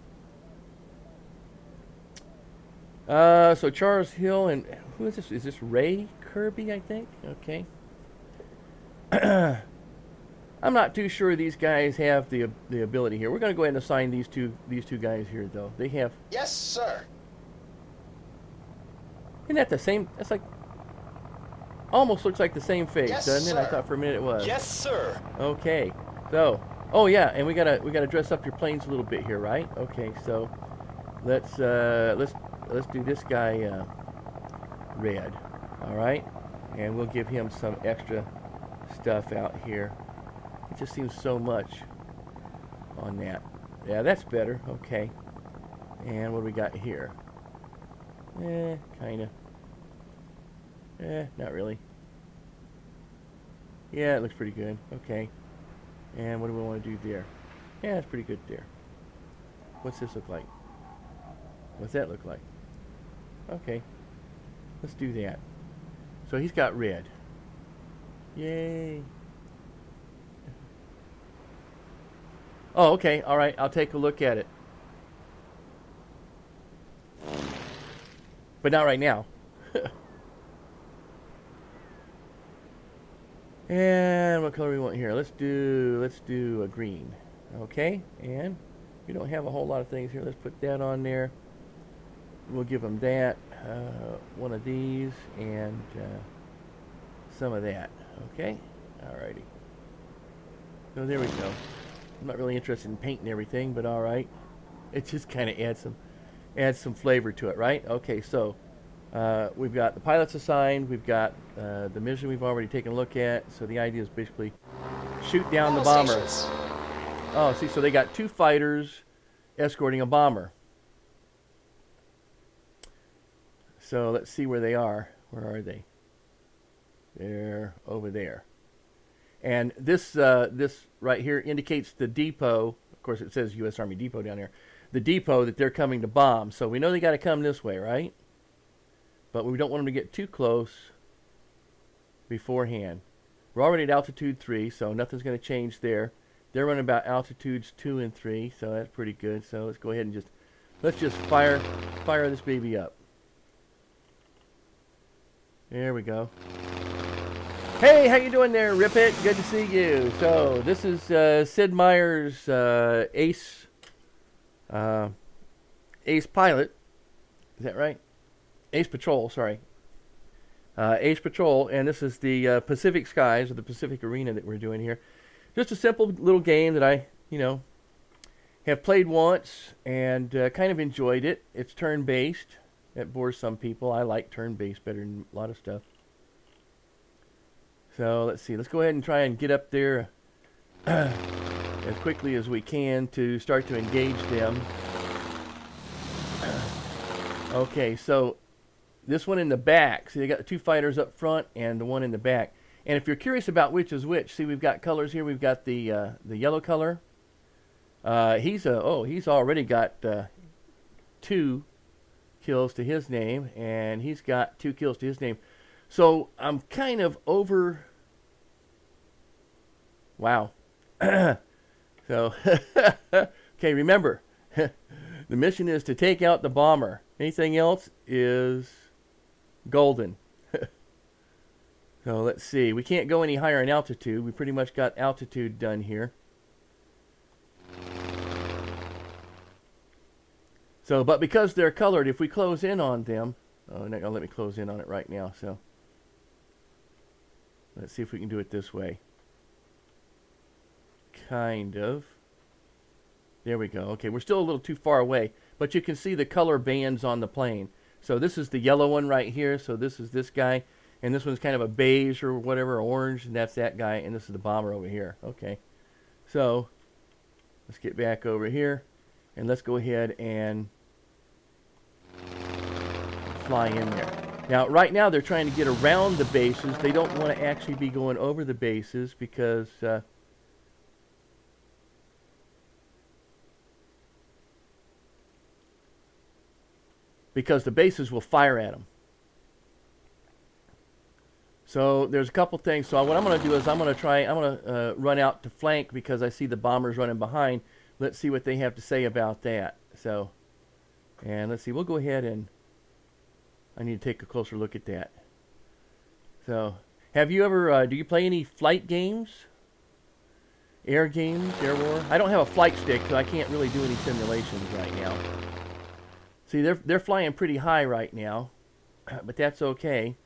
So Charles Hill and who is this? Is this Ray Kirby? I think. Okay. I'm not too sure these guys have the ability here. We're going to go ahead and assign these two guys here, though. They have. Yes, sir. Isn't that the same? That's like almost looks like the same face, Yes, doesn't it? I sir. thought for a minute it was. Yes, sir. Okay. So, oh yeah, and we gotta dress up your planes a little bit here, right? Okay. So, let's do this guy red. All right, and we'll give him some extra stuff out here. It just seems so much on that. Yeah, that's better. Okay. And what do we got here? Kinda. Not really. Yeah, it looks pretty good. Okay. And what do we want to do there? Yeah, it's pretty good there. What's this look like? What's that look like? Okay. Let's do that. So he's got red. Yay. Oh, okay. All right. I'll take a look at it. But not right now. And what color we want here? Let's do a green. Okay. And we don't have a whole lot of things here. Let's put that on there. We'll give them that. One of these and some of that. Okay. Alrighty. So there we go. I'm not really interested in painting everything, but all right. It just kind of adds some flavor to it, right? Okay, so we've got the pilots assigned. We've got the mission we've already taken a look at. So the idea is basically shoot down the All bomber. stations. Oh, see, so they got 2 fighters escorting a bomber. So let's see where they are. Where are they? They're over there. And this right here indicates the depot. Of course, it says U.S. Army Depot down there. The depot that they're coming to bomb. So we know they got to come this way, right? But we don't want them to get too close beforehand. We're already at altitude 3, so nothing's going to change there. They're running about altitudes 2 and 3, so that's pretty good. So let's go ahead and just fire this baby up. There we go. Hey, how you doing there, Rip It? Good to see you. So this is Sid Meier's Ace Pilot. Is that right? Ace Patrol, sorry. Ace Patrol, and this is the Pacific Skies, or the Pacific Arena that we're doing here. Just a simple little game that I, have played once and kind of enjoyed it. It's turn-based. That bores some people. I like turn-based better than a lot of stuff. So let's see. Let's go ahead and try and get up there as quickly as we can to start to engage them. Okay, so this one in the back. See, they got the 2 fighters up front and the one in the back. And if you're curious about which is which, see, we've got colors here. We've got the yellow color. He's already got 2 kills to his name, and he's got 2 kills to his name. So I'm kind of over. Wow. So okay, remember, the mission is to take out the bomber. Anything else is golden. So let's see. We can't go any higher in altitude. We pretty much got altitude done here. So, but because they're colored, if we close in on them, oh, they're not gonna let me close in on it right now. So let's see if we can do it this way. Kind of. There we go. Okay, we're still a little too far away, but you can see the color bands on the plane. So this is the yellow one right here. So this is this guy, and this one's kind of a beige or whatever, orange, and that's that guy, and this is the bomber over here. Okay, so let's get back over here, and let's go ahead and fly in there. Now, right now they're trying to get around the bases. They don't want to actually be going over the bases because the bases will fire at them. So there's a couple things. So what I'm going to do is I'm going to run out to flank because I see the bombers running behind. Let's see what they have to say about that. So, and let's see. We'll go ahead and I need to take a closer look at that. So, have you ever, do you play any flight games? Air games, Air War? I don't have a flight stick, so I can't really do any simulations right now. See, they're flying pretty high right now, but that's okay.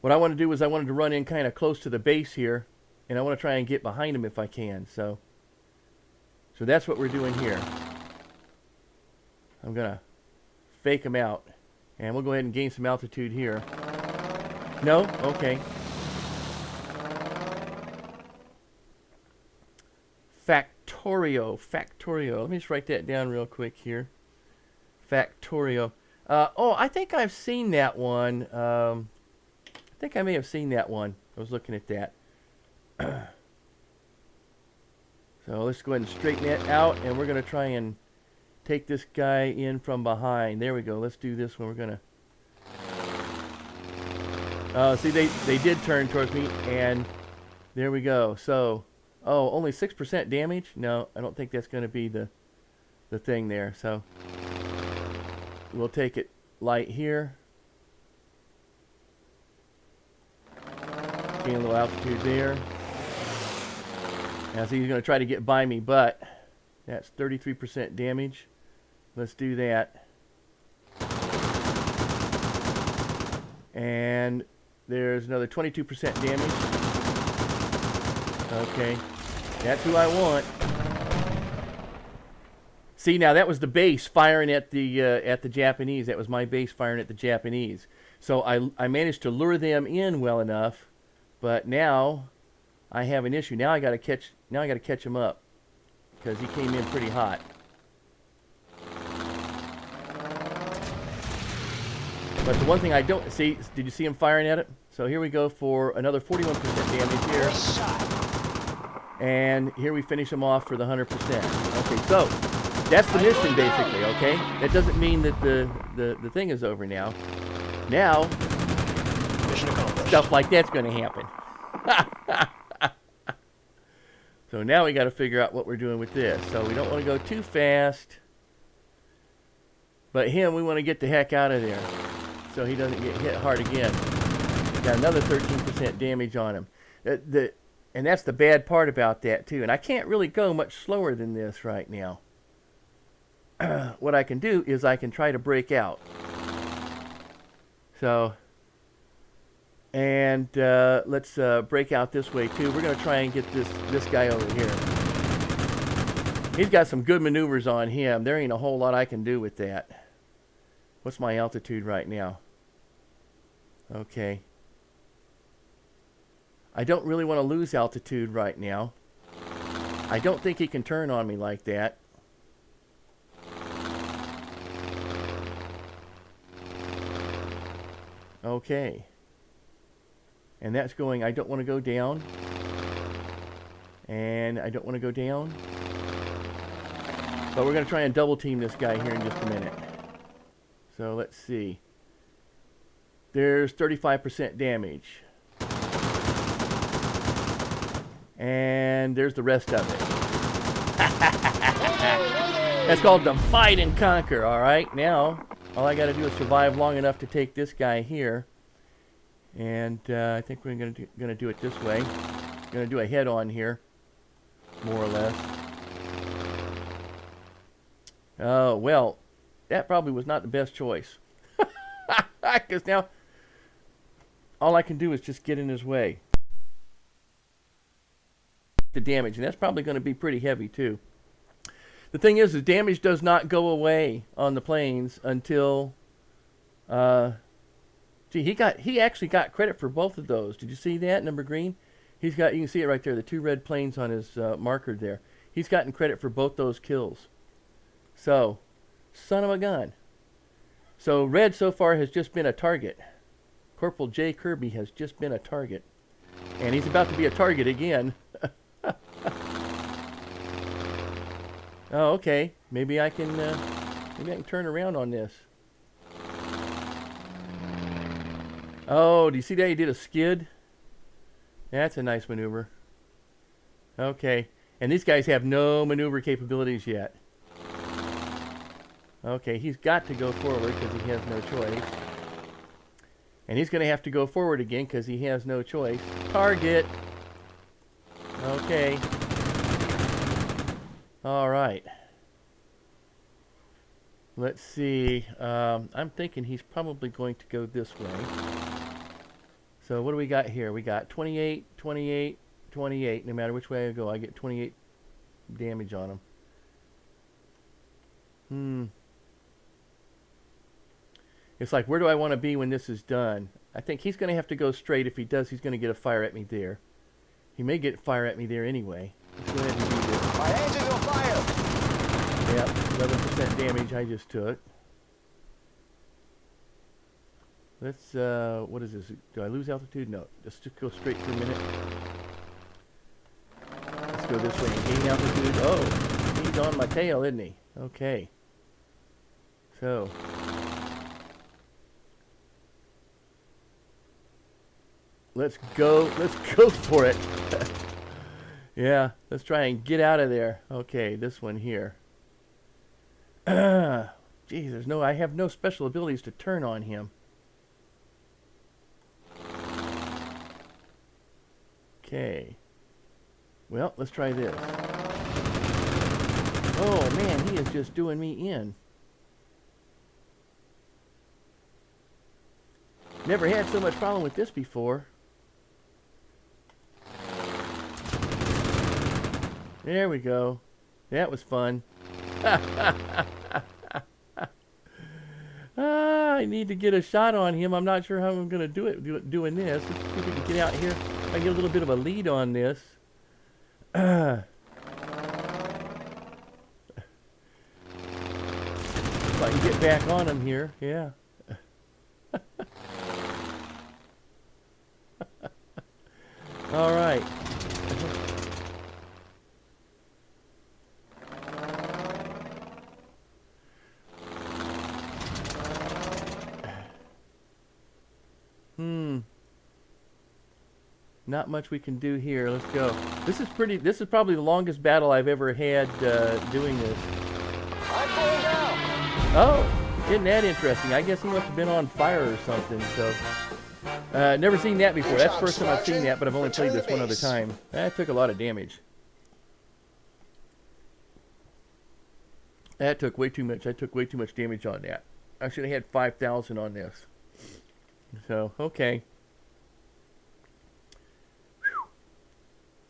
What I want to do is I wanted to run in kind of close to the base here, and I want to try and get behind them if I can. So that's what we're doing here. I'm going to fake them out, and we'll go ahead and gain some altitude here. No? Okay. Factorio. Let me just write that down real quick here. Factorio. Oh, I think I've seen that one. I think I may have seen that one. I was looking at that. So let's go ahead and straighten that out, and we're going to try and take this guy in from behind. There we go. Let's do this one. We're going to... see, they did turn towards me, and there we go. So, Oh, only 6% damage? No, I don't think that's going to be the thing there. So we'll take it light here. Gain a little altitude there. Now, see, he's going to try to get by me, but that's 33% damage. Let's do that. And there's another 22% damage. Okay, that's who I want. See, now that was the base firing at the Japanese. That was my base firing at the Japanese. So I managed to lure them in well enough, but now I have an issue. Now I got to catch him up because he came in pretty hot. But the one thing I don't see, did you see him firing at it? So here we go for another 41% damage here. And here we finish him off for the 100%. Okay, so that's the mission basically, okay? That doesn't mean that the thing is over now. Now, Mission accomplished. stuff like that's going to happen. So now we got to figure out what we're doing with this. So we don't want to go too fast. But him, we want to get the heck out of there so he doesn't get hit hard again. Got another 13% damage on him. And that's the bad part about that too. And I can't really go much slower than this right now. What I can do is I can try to break out. So, and let's break out this way too. We're going to try and get this guy over here. He's got some good maneuvers on him. There ain't a whole lot I can do with that. What's my altitude right now? Okay. I don't really want to lose altitude right now. I don't think he can turn on me like that. Okay. And that's going, I don't want to go down. And I don't want to go down. But we're going to try and double team this guy here in just a minute. So let's see. There's 35% damage. And there's the rest of it. That's called divide and conquer, alright? Now, all I got to do is survive long enough to take this guy here. And I think we're going to do it this way. Going to do a head-on here, more or less. Oh, well, that probably was not the best choice. Because now, all I can do is just get in his way. The damage, and that's probably going to be pretty heavy, too. The thing is, the damage does not go away on the planes until... see, he actually got credit for both of those. Did you see that, number green? He's got, you can see it right there, the two red planes on his marker there. He's gotten credit for both those kills. So, son of a gun. So, red so far has just been a target. Corporal J. Kirby has just been a target. And he's about to be a target again. Oh, okay. Maybe I can turn around on this. Oh, do you see that? He did a skid. That's a nice maneuver. Okay. And these guys have no maneuver capabilities yet. Okay, he's got to go forward because he has no choice. And he's going to have to go forward again because he has no choice. Target! Okay. Alright. Let's see. I'm thinking he's probably going to go this way. So what do we got here? We got 28, 28, 28. No matter which way I go, I get 28 damage on him. It's like, where do I want to be when this is done? I think he's going to have to go straight. If he does, he's going to get a fire at me there. He may get fire at me there anyway. Let's go ahead and do this. My engines on fire! Yep, 11% damage I just took. Let's, what is this? Do I lose altitude? No, just go straight for a minute. Let's go this way and gain altitude. Oh, he's on my tail, isn't he? Okay. So. Let's go for it. Yeah, let's try and get out of there. Okay, this one here. Geez, I have no special abilities to turn on him. Okay. Well, let's try this. Oh man, he is just doing me in. Never had so much problem with this before. There we go. That was fun. I need to get a shot on him. I'm not sure how I'm going to do it doing this. Let's see if we can get out here. I get a little bit of a lead on this. If I can get back on him here, yeah. All right. Not much we can do here. Let's go. This is probably the longest battle I've ever had doing this. I'm going down. Oh, isn't that interesting? I guess he must have been on fire or something. So, never seen that before. That's the first time I've seen that, but I've only played this one other time. That took a lot of damage. That took way too much. I took way too much damage on that. I should have had 5,000 on this. So, okay.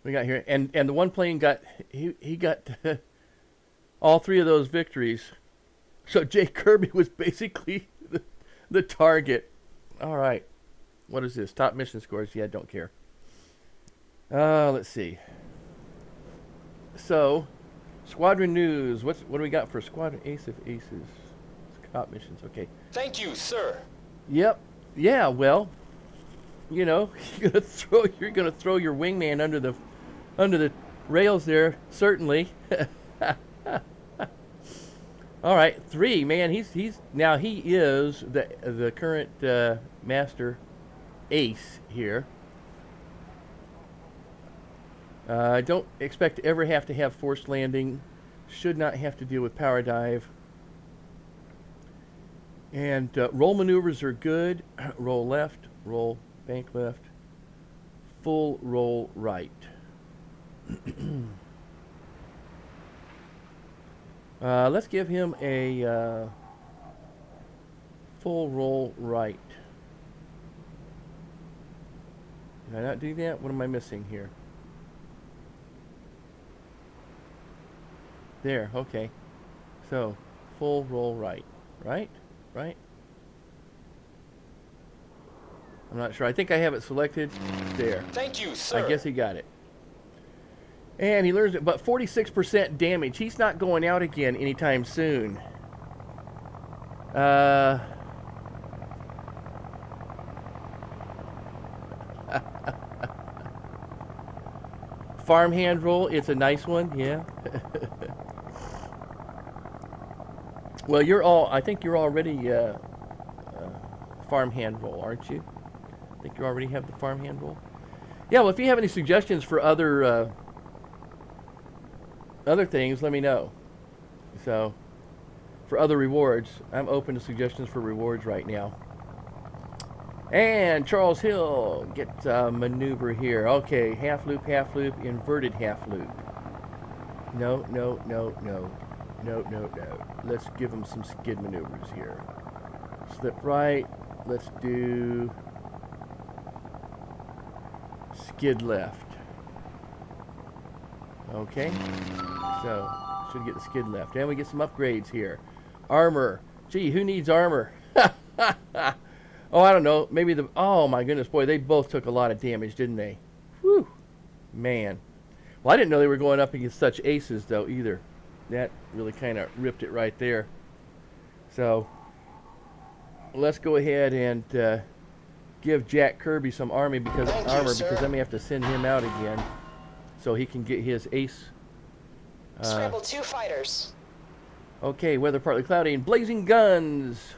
We got here, and the one plane got he got all three of those victories. So Jay Kirby was basically the target. All right, what is this? Top mission scores? Yeah, don't care. Let's see. So, squadron news. What do we got for squadron ace of aces? Top missions. Okay. Thank you, sir. Yep. Yeah. Well, you know, you're gonna throw your wingman under the rails there, certainly. All right, 3, man. He's now he is the current master ace here. I don't expect to ever have to have forced landing. Should not have to deal with power dive. And roll maneuvers are good. Roll left, roll bank left, full roll right. Let's give him a full roll right. Did I not do that? What am I missing here? There, okay. So, full roll right. Right? Right? I'm not sure. I think I have it selected. There. Thank you, sir. I guess he got it. And he learns it, but 46% damage. He's not going out again anytime soon. Farmhand roll, it's a nice one, yeah. Well, I think you're already farmhand roll, aren't you? I think you already have the farmhand roll. Yeah, well, if you have any suggestions for other things, let me know. So, for other rewards, I'm open to suggestions for rewards right now. And Charles Hill gets a maneuver here. Okay, half loop, inverted half loop. No. Let's give him some skid maneuvers here. Slip right. Let's do skid left. Okay. So, should get the skid left. And we get some upgrades here. Armor. Gee, who needs armor? Oh, I don't know. Maybe oh my goodness, boy, they both took a lot of damage, didn't they? Whew. Man. Well, I didn't know they were going up against such aces, though, either. That really kind of ripped it right there. So, let's go ahead and give Jack Kirby some armor because I may have to send him out again so he can get his ace. Scramble 2 fighters. Okay, weather partly cloudy and blazing guns.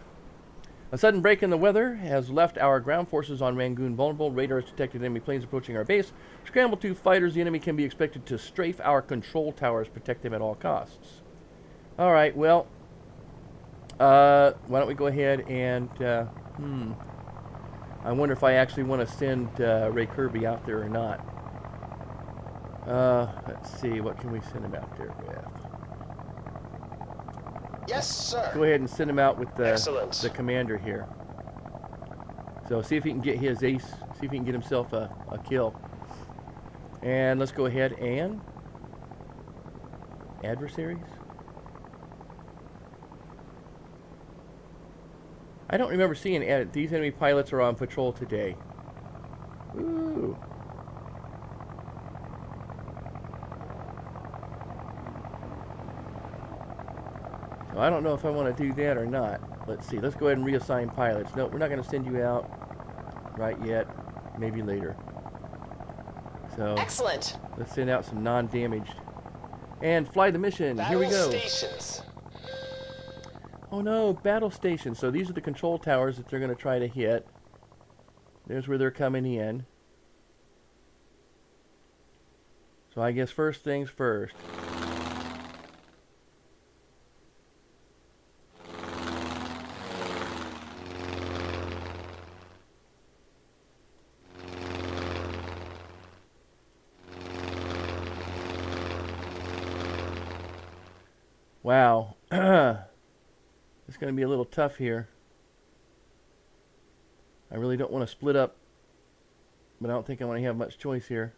A sudden break in the weather has left our ground forces on Rangoon vulnerable. Radar has detected enemy planes approaching our base. Scramble 2 fighters. The enemy can be expected to strafe our control towers. Protect them at all costs. All right, well, why don't we go ahead and, I wonder if I actually want to send Ray Kirby out there or not. Let's see, what can we send him out there with? Yes, sir. Go ahead and send him out with Excellent. the commander here. So see if he can get his ace, see if he can get himself a kill. And let's go ahead and adversaries. I don't remember seeing these enemy pilots are on patrol today. Ooh. So I don't know if I want to do that or not. Let's see. Let's go ahead and reassign pilots. No, we're not going to send you out right yet. Maybe later. So Excellent. let's send out some non-damaged. And fly the mission. Here we Battle go. stations. Oh no, battle stations. So these are the control towers that they're going to try to hit. There's where they're coming in. So I guess first things first. Wow. It's going to be a little tough here. I really don't want to split up, but I don't think I want to have much choice here.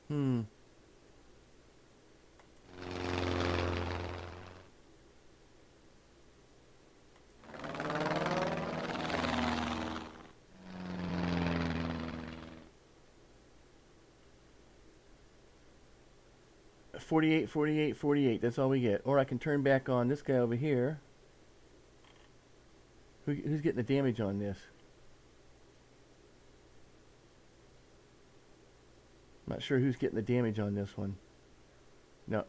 Hmm. $48, $48, $48. That's all we get. Or I can turn back on this guy over here. Who's getting the damage on this? I'm not sure who's getting the damage on this one. No.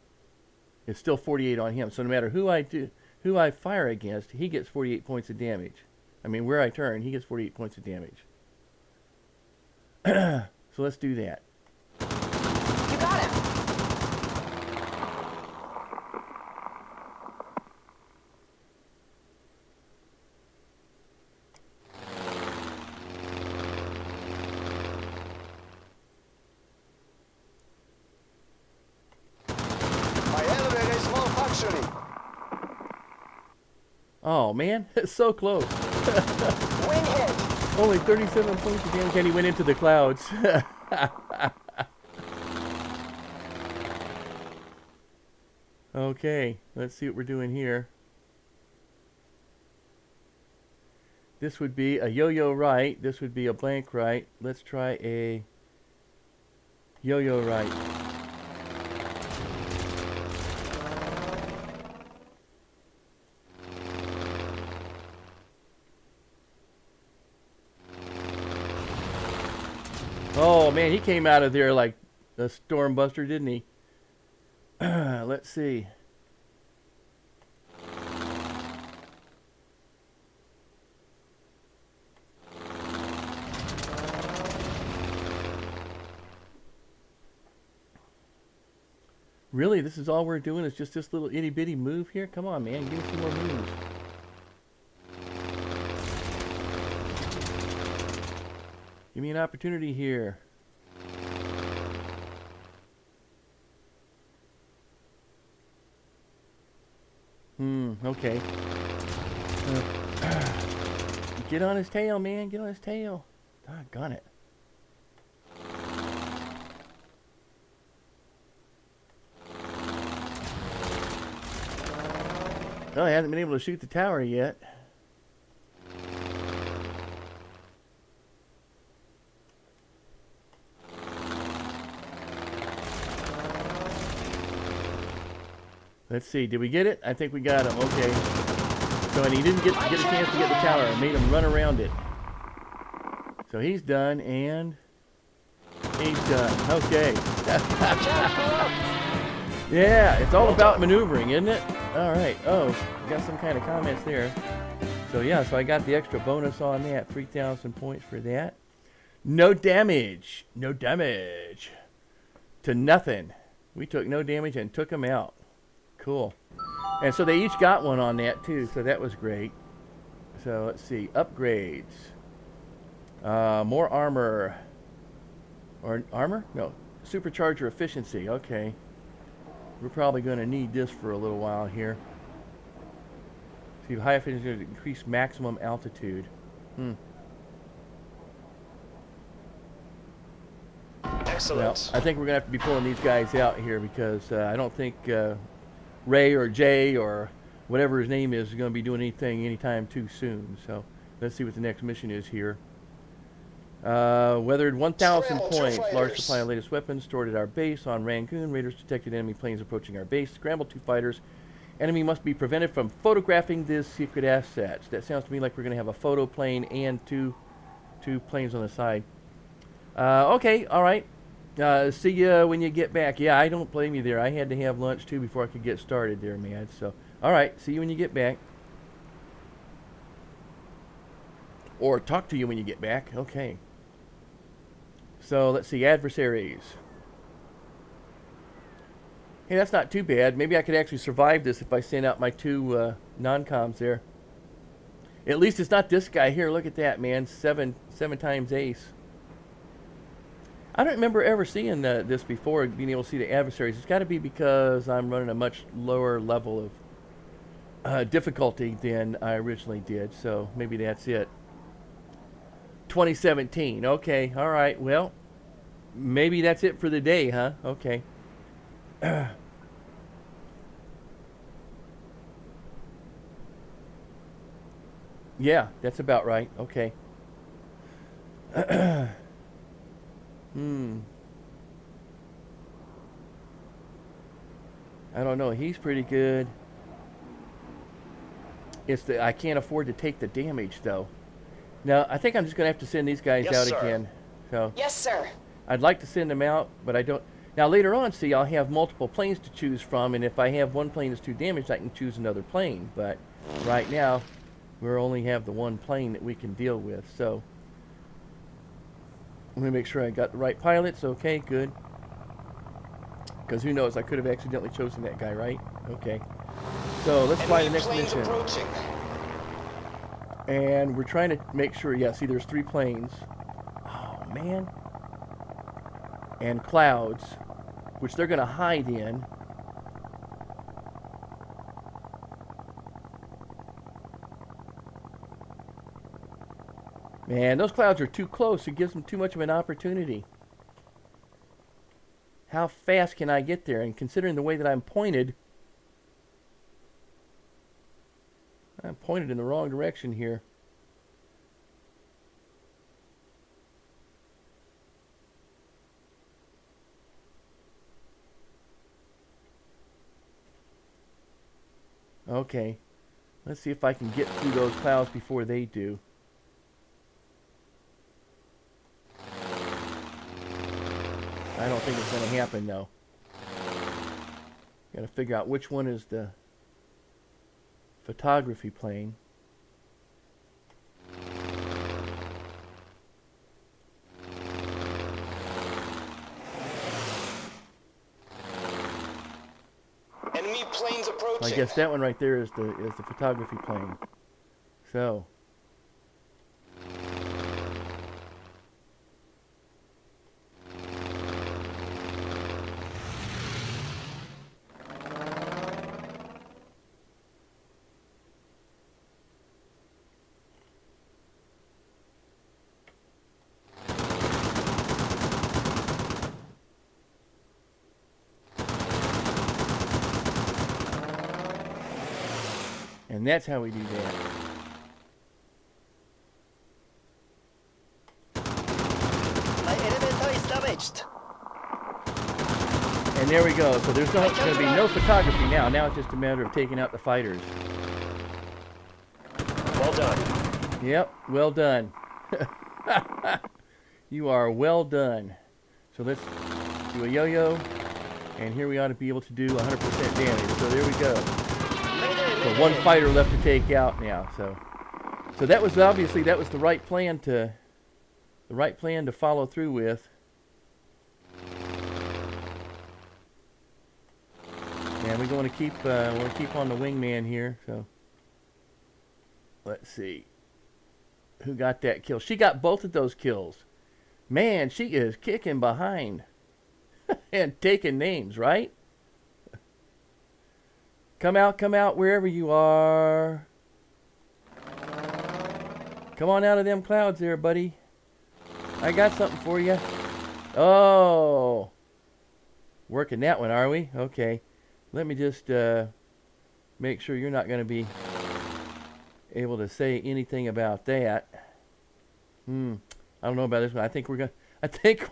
It's still 48 on him. So no matter who I fire against, he gets 48 points of damage. I mean, where I turn, he gets 48 points of damage. So let's do that. You got him. My elevator is malfunctioning. Oh man, it's so close. Wing hit. Only 37 points of damage, and he went into the clouds. Okay, let's see what we're doing here. This would be a yo-yo right. This would be a blank right. Let's try a yo-yo right. Oh man, he came out of there like a storm buster, didn't he? Let's see. Really, this is all we're doing is just this little itty bitty move here? Come on, man, give me some more moves. Give me an opportunity here. Okay. Get on his tail, man. Get on his tail. Doggone it. Well, he hasn't been able to shoot the tower yet. Let's see. Did we get it? I think we got him. Okay. So, and he didn't get a chance to get the tower. I made him run around it. So he's done, and he's done. Okay. Yeah, it's all about maneuvering, isn't it? All right. Oh, got some kind of comments there. So yeah, so I got the extra bonus on that. 3,000 points for that. No damage. No damage. To nothing. We took no damage and took them out. Cool. And so they each got one on that too, so that was great. So let's see. Upgrades. More armor. Or armor? No. Supercharger efficiency. Okay. We're probably going to need this for a little while here. See, high efficiency to increase maximum altitude. Excellent. Well, I think we're going to have to be pulling these guys out here because I don't think Ray or Jay or whatever his name is going to be doing anything anytime too soon. So let's see what the next mission is here. Weathered 1,000 points. Large supply of latest weapons stored at our base on Rangoon. Raiders detected enemy planes approaching our base. Scrambled 2 fighters. Enemy must be prevented from photographing these secret assets. That sounds to me like we're going to have a photo plane and two planes on the side. Okay, all right. See you when you get back. Yeah, I don't blame you there. I had to have lunch too before I could get started there, man. So, all right. See you when you get back. Or talk to you when you get back. Okay. So let's see, adversaries. Hey, that's not too bad. Maybe I could actually survive this if I send out my 2 non-coms there. At least it's not this guy here. Look at that, man. 7 times ace. I don't remember ever seeing this before, being able to see the adversaries. It's got to be because I'm running a much lower level of difficulty than I originally did. So maybe that's it. 2017. Okay. All right. Well, maybe that's it for the day, huh? Okay. Yeah, that's about right. Okay. I don't know. He's pretty good. It's the I can't afford to take the damage though. Now, I think I'm just going to have to send these guys out again. So Yes, sir. I'd like to send them out, but I don't. Now, later on, see, I'll have multiple planes to choose from, and if I have one plane that's too damaged, I can choose another plane. But right now, we only have the one plane that we can deal with. So let me make sure I got the right pilots. Okay, good. Because who knows, I could have accidentally chosen that guy, right? Okay. So let's fly the next mission. Approaching. And we're trying to make sure, yeah, see, there's 3 planes. Oh, man. And clouds, which they're going to hide in. Man, those clouds are too close. It gives them too much of an opportunity. How fast can I get there? And considering the way that I'm pointed in the wrong direction here. Okay. Let's see if I can get through those clouds before they do. I don't think it's going to happen, though. Got to figure out which one is the photography plane. Enemy planes approaching. I guess that one right there is the photography plane. So. And that's how we do that. My elevator is damaged. And there we go. So there's going to be no photography now. Now it's just a matter of taking out the fighters. Well done. Yep, well done. You are well done. So let's do a yo-yo. And here we ought to be able to do 100% damage. So there we go. So one fighter left to take out now. So that was obviously the right plan to follow through with. And we want to keep on the wingman here. So let's see who got that kill. She got both of those kills. Man, she is kicking behind and taking names, right? Come out wherever you are. Come on out of them clouds there, buddy. I got something for you. Oh, working that one, are we? Okay. Let me just make sure you're not going to be able to say anything about that. I don't know about this one. I think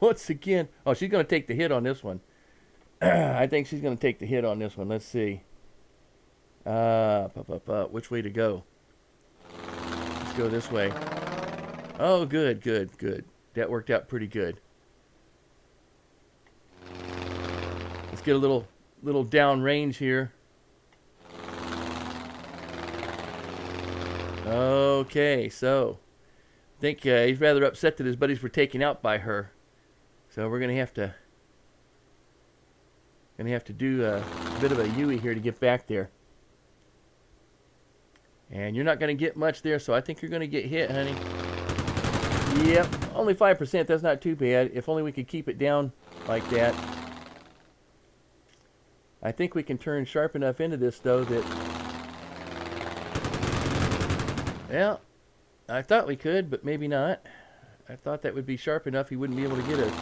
once again, oh, she's going to take the hit on this one. I think she's going to take the hit on this one. Let's see. Which way to go? Let's go this way. Oh, good. That worked out pretty good. Let's get a little down range here. Okay, so I think he's rather upset that his buddies were taken out by her. So we're gonna have to do a bit of a Yui here to get back there. And you're not gonna get much there, so I think you're gonna get hit, honey. Yep, only 5%. That's not too bad. If only we could keep it down like that. I think we can turn sharp enough into this, though, that... Well, I thought we could, but maybe not. I thought that would be sharp enough he wouldn't be able to get us.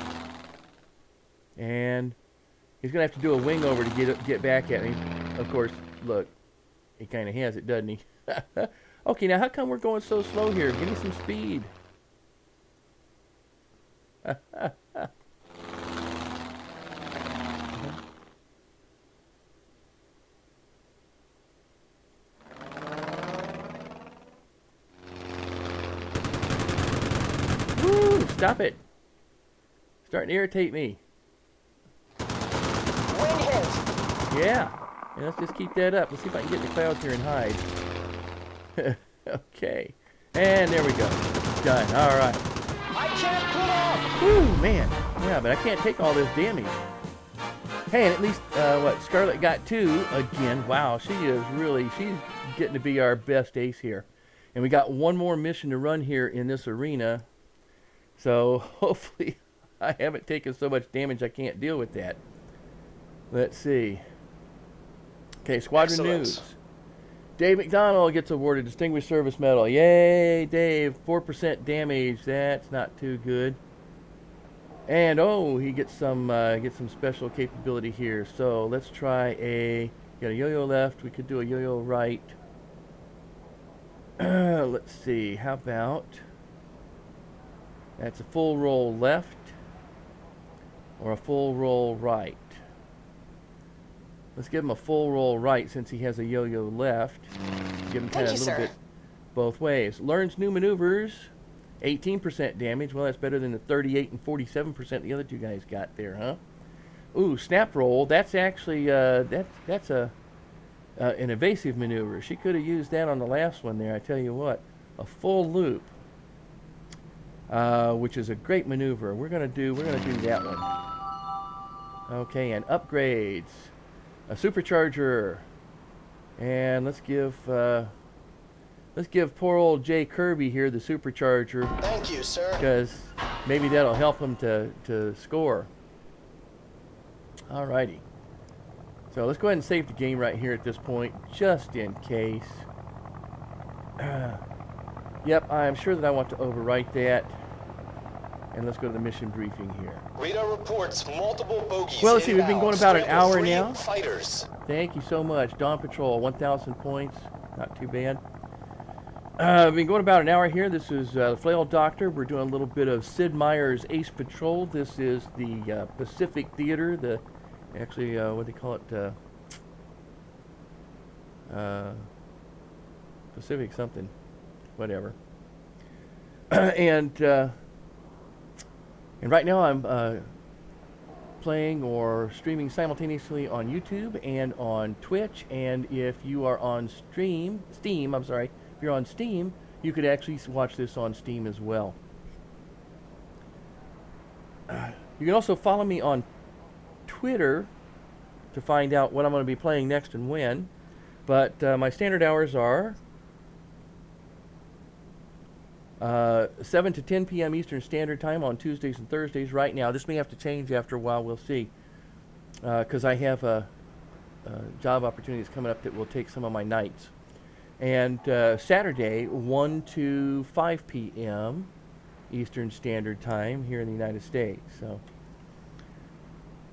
And he's going to have to do a wing over to get back at me. Of course, look, he kind of has it, doesn't he? Okay, now how come we're going so slow here? Give me some speed. Woo! Stop it! Starting to irritate me. Wing hit. Yeah. Let's just keep that up. Let's see if I can get in the clouds here and hide. Okay. And there we go. Done. All right. I can't pull off. Whew, man. Yeah, but I can't take all this damage. Hey, and at least, Scarlet got 2 again. Wow, she's getting to be our best ace here. And we got one more mission to run here in this arena. So, hopefully, I haven't taken so much damage I can't deal with that. Let's see. Okay, Squadron Excellent. News. Dave McDonald gets awarded Distinguished Service Medal. Yay, Dave. 4% damage. That's not too good. And, oh, he gets some special capability here. So, let's try got a yo-yo left. We could do a yo-yo right. Let's see. How about... That's a full roll left. Or a full roll right. Let's give him a full roll right since he has a yo-yo left. Give him kind of a little bit both ways. Learns new maneuvers. 18% damage. Well, that's better than the 38 and 47% the other two guys got there, huh? Ooh, snap roll. That's actually that's an evasive maneuver. She could have used that on the last one there. I tell you what, a full loop, which is a great maneuver. We're gonna do that one. Okay, and upgrades. A supercharger, and let's give poor old Jay Kirby here the supercharger. Thank you, sir. Because maybe that'll help him to score. Alrighty. So let's go ahead and save the game right here at this point, just in case. Yep, I'm sure that I want to overwrite that. And let's go to the mission briefing here. Radar reports multiple bogeys. Well, let's see, we've been going about an hour Scramble now. 3 fighters. Thank you so much. Dawn Patrol, 1,000 points. Not too bad. We've been going about an hour here. This is FlailDr. We're doing a little bit of Sid Meier's Ace Patrol. This is the Pacific Theater, Actually, what do they call it? Pacific something, whatever. and right now I'm playing or streaming simultaneously on YouTube and on Twitch. And if you are on Steam, I'm sorry, if you're on Steam, you could actually watch this on Steam as well. You can also follow me on Twitter to find out what I'm going to be playing next and when. But my standard hours are 7 to 10 p.m. Eastern Standard Time on Tuesdays and Thursdays. Right now, this may have to change after a while. We'll see, because I have job opportunities coming up that will take some of my nights. And Saturday, 1 to 5 p.m. Eastern Standard Time here in the United States. So,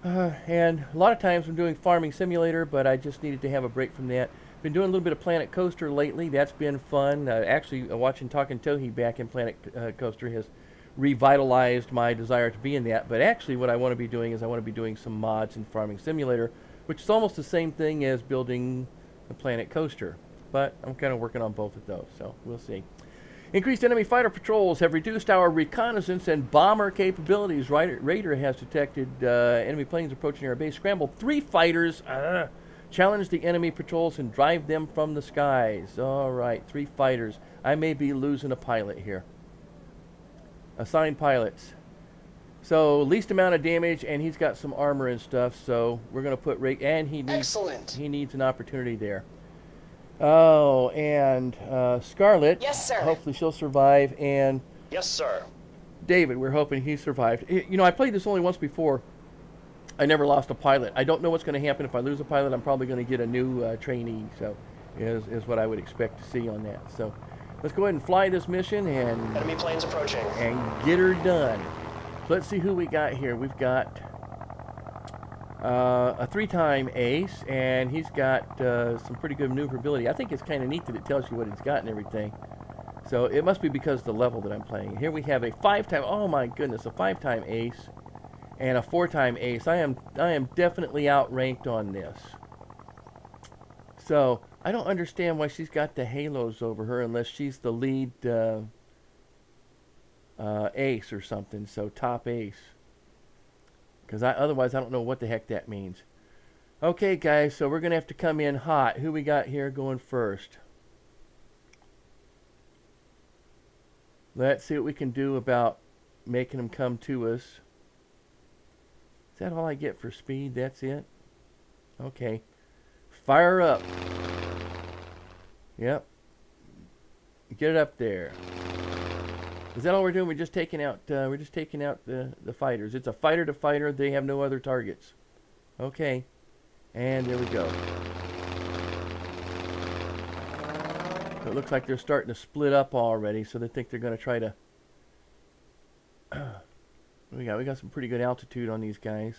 and a lot of times I'm doing Farming Simulator, but I just needed to have a break from that. Been doing a little bit of Planet Coaster lately. That's been fun. Actually, watching Talking Tohi back in Planet Coaster has revitalized my desire to be in that. But actually, what I want to be doing is I want to be doing some mods in Farming Simulator, which is almost the same thing as building the Planet Coaster. But I'm kind of working on both of those, so we'll see. Increased enemy fighter patrols have reduced our reconnaissance and bomber capabilities. Raider has detected enemy planes approaching our base. Scrambled 3 fighters. Challenge the enemy patrols and drive them from the skies. All right, 3 fighters. I may be losing a pilot here. Assigned pilots. So least amount of damage, and he's got some armor and stuff. So we're going to put and he needs. Excellent. He needs an opportunity there. Oh, and Scarlet. Yes, sir. Hopefully she'll survive, and Yes, sir. David, we're hoping he survived. You know, I played this only once before. I never lost a pilot. I don't know what's going to happen if I lose a pilot. I'm probably going to get a new trainee, so is what I would expect to see on that. So let's go ahead and fly this mission and Enemy planes approaching. get her done. So let's see who we got here. We've got a 3-time ace, and he's got some pretty good maneuverability. I think it's kind of neat that it tells you what he's got and everything. So it must be because of the level that I'm playing. Here we have a 5-time, oh my goodness, a 5-time ace and a 4-time ace. I am definitely outranked on this. So I don't understand why she's got the halos over her unless she's the lead ace or something. So top ace. Because otherwise I don't know what the heck that means. Okay, guys, so we're going to have to come in hot. Who we got here going first? Let's see what we can do about making them come to us. Is that all I get for speed? That's it? Okay. Fire up. Yep. Get it up there. Is that all we're doing? We're just taking out the fighters. It's a fighter to fighter. They have no other targets. Okay. And there we go. So it looks like they're starting to split up already, so they think they're going to try to we got some pretty good altitude on these guys.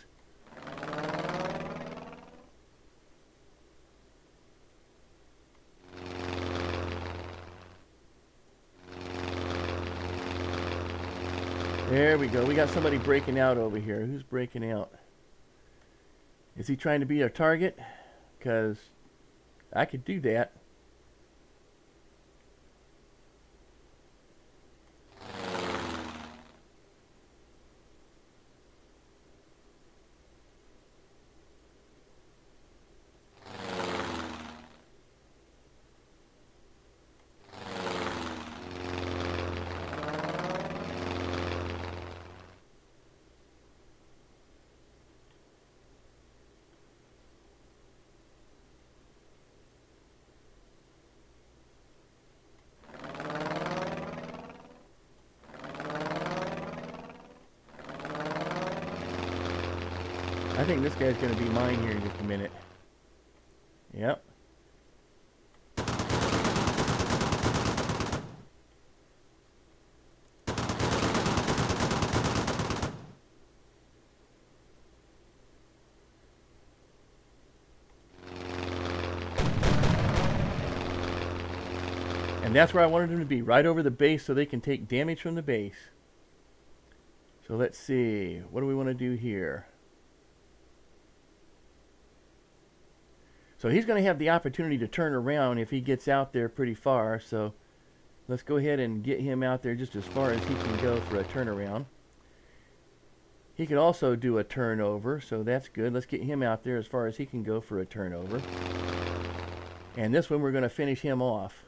There we go. We got somebody breaking out over here. Who's breaking out? Is he trying to be our target? Because I could do that. I think this guy's going to be mine here in just a minute. Yep. And that's where I wanted them to be, right over the base so they can take damage from the base. So let's see. What do we want to do here? So he's going to have the opportunity to turn around if he gets out there pretty far. So let's go ahead and get him out there just as far as he can go for a turnaround. He could also do a turnover, so that's good. Let's get him out there as far as he can go for a turnover. And this one we're going to finish him off.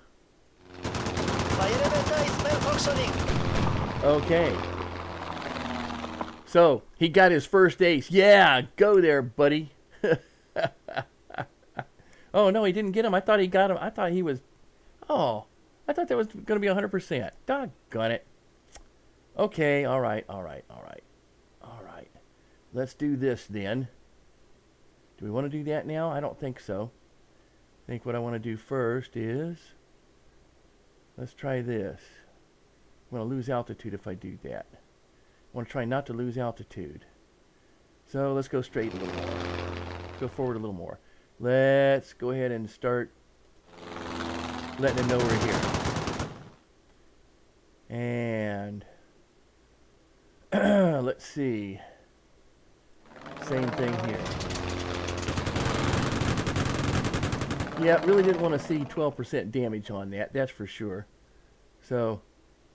My elevator is malfunctioning. Okay. So he got his first ace. Yeah, go there, buddy. Oh, no, he didn't get him. I thought he got him. I thought he was... Oh, I thought that was going to be 100%. Doggone it. Okay, all right. Let's do this then. Do we want to do that now? I don't think so. I think what I want to do first is... Let's try this. I'm going to lose altitude if I do that. I want to try not to lose altitude. So let's go straight a little more. Let's go forward a little more. Let's go ahead and start letting them know we're here. And let's see. Same thing here. Yeah, really didn't want to see 12% damage on that, that's for sure. So,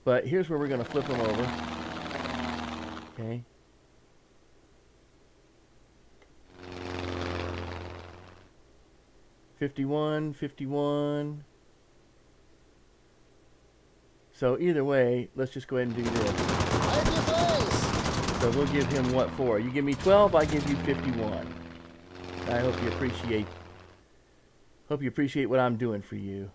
but here's where we're going to flip them over. Okay. $51. So either way, let's just go ahead and do this. So we'll give him what for? You give me 12, I give you 51. I hope you appreciate what I'm doing for you.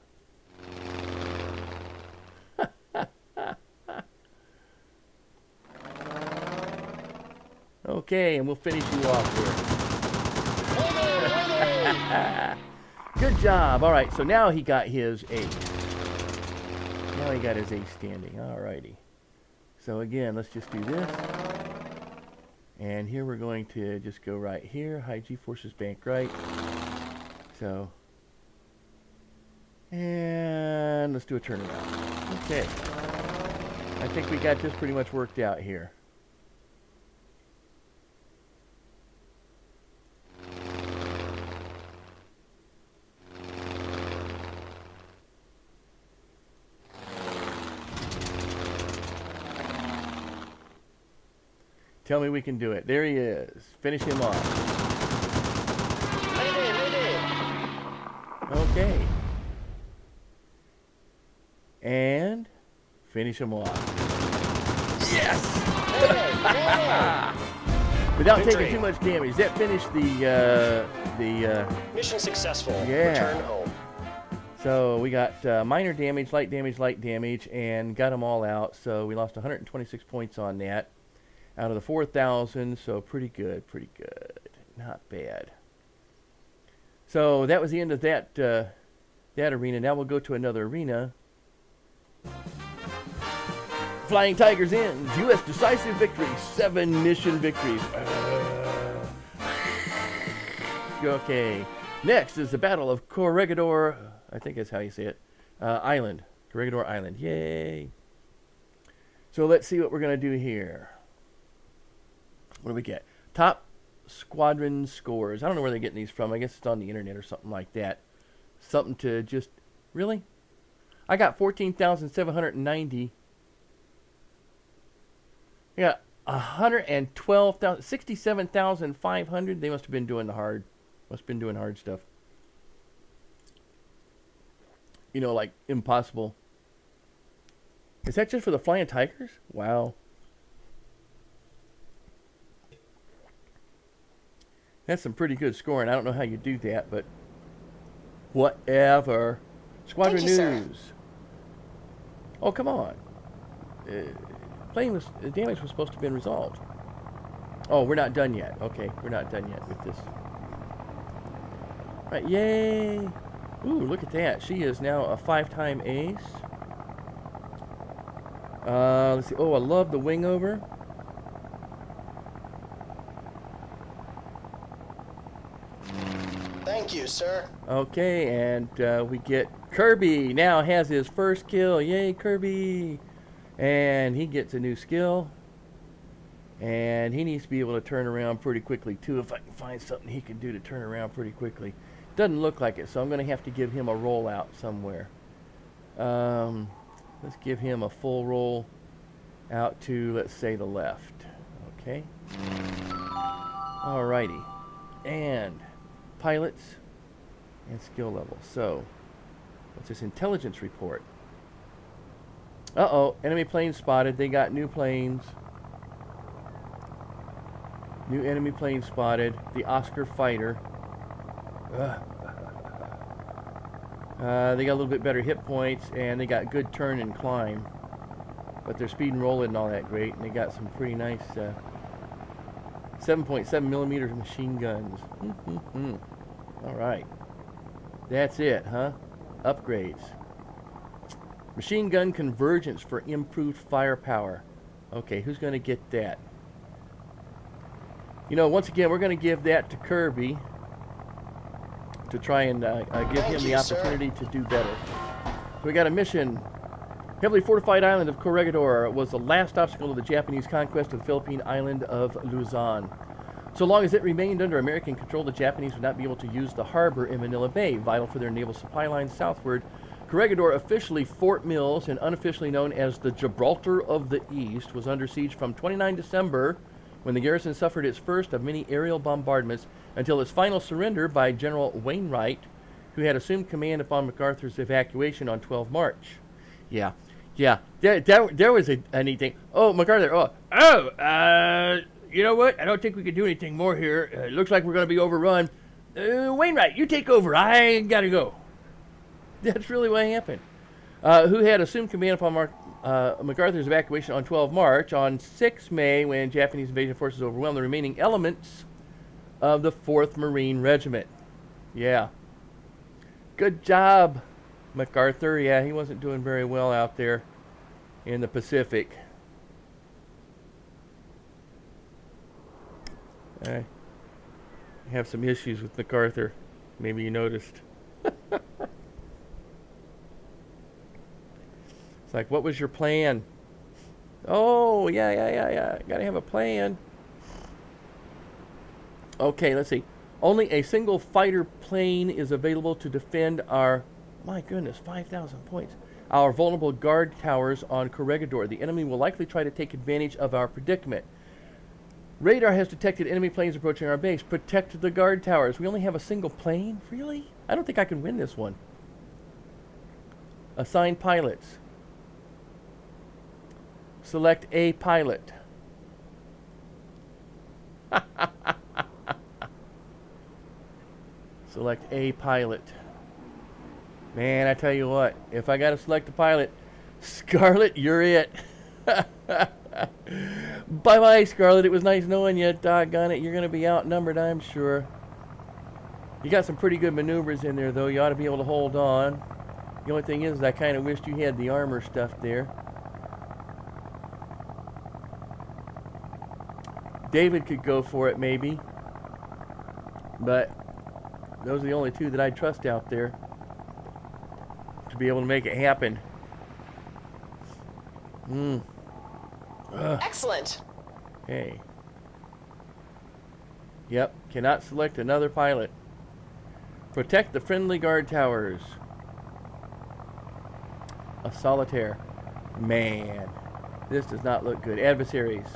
Okay, and we'll finish you off here. Good job. All right, so now he got his ace. Now he got his ace standing. All righty. So again, let's just do this. And here we're going to just go right here. High G-forces bank right. So, and let's do a turnaround. Okay. I think we got this pretty much worked out here. Tell me we can do it. There he is. Finish him off. Okay. And finish him off. Yes! Without taking too much damage. That finished the Mission successful. Yeah. Return home. So we got minor damage, light damage, and got them all out. So we lost 126 points on that. Out of the 4,000, so pretty good. Not bad. So that was the end of that that arena. Now we'll go to another arena. Flying Tigers ends. U.S. decisive victory. 7 mission victories. Okay. Next is the Battle of Corregidor. I think that's how you say it. Island. Corregidor Island. Yay. So let's see what we're going to do here. What do we get? Top squadron scores. I don't know where they're getting these from. I guess it's on the internet or something like that. Something to just... Really? I got 14,790. I got 112,000... 67,500. They must have been doing the hard... Must have been doing hard stuff. You know, like impossible. Is that just for the Flying Tigers? Wow. That's some pretty good scoring. I don't know how you do that, but whatever. Squadron Thank you, news. sir. Oh, come on. Damage was supposed to have been resolved. Oh, we're not done yet. Okay, we're not done yet with this. All right, yay. Ooh, look at that. She is now a 5-time ace. Let's see. Oh, I love the wing over. Thank you, sir. Okay, and we get Kirby now has his first kill. Yay, Kirby. And he gets a new skill. And he needs to be able to turn around pretty quickly, too. If I can find something he can do to turn around pretty quickly. Doesn't look like it, so I'm going to have to give him a rollout somewhere. Let's give him a full roll out to, let's say, the left. Okay. Alrighty. And pilots and skill level. So, what's this intelligence report? Uh-oh, enemy plane spotted. They got new planes. New enemy plane spotted. The Oscar fighter. They got a little bit better hit points, and they got good turn and climb. But their speed and roll isn't all that great, and they got some pretty nice 7.7 millimeter machine guns. Alright. That's it, huh? Upgrades. Machine gun convergence for improved firepower. Okay, who's going to get that? You know, once again, we're going to give that to Kirby to try and give him the opportunity to do better. So we got a mission. Heavily fortified island of Corregidor was the last obstacle to the Japanese conquest of the Philippine island of Luzon. So long as it remained under American control, the Japanese would not be able to use the harbor in Manila Bay, vital for their naval supply lines southward. Corregidor, officially Fort Mills and unofficially known as the Gibraltar of the East, was under siege from 29 December, when the garrison suffered its first of many aerial bombardments, until its final surrender by General Wainwright, who had assumed command upon MacArthur's evacuation on 12 March. Yeah. There was a neat thing. Oh, MacArthur. You know what? I don't think we can do anything more here. It looks like we're going to be overrun. Wainwright, you take over. I got to go. That's really what happened. Who had assumed command upon MacArthur's evacuation on 12 March. On 6 May, when Japanese invasion forces overwhelmed the remaining elements of the 4th Marine Regiment. Yeah. Good job, MacArthur. Yeah, he wasn't doing very well out there in the Pacific. I have some issues with MacArthur. Maybe you noticed. It's like, what was your plan? Oh, yeah. Gotta have a plan. Okay, let's see. Only a single fighter plane is available to defend our, my goodness, 5,000 points. Our vulnerable guard towers on Corregidor. The enemy will likely try to take advantage of our predicament. Radar has detected enemy planes approaching our base. Protect the guard towers. We only have a single plane? Really? I don't think I can win this one. Assign pilots. Select a pilot. Select a pilot. Man, I tell you what, if I got to select a pilot, Scarlett, you're it. Bye-bye, Scarlett. It was nice knowing you. Doggone it, you're going to be outnumbered, I'm sure. You got some pretty good maneuvers in there, though. You ought to be able to hold on. The only thing is I kind of wished you had the armor stuff there. David could go for it, maybe. But those are the only two that I trust out there to be able to make it happen. Excellent. Okay. Yep, cannot select another pilot. Protect the friendly guard towers. A solitaire. Man, this does not look good. Adversaries.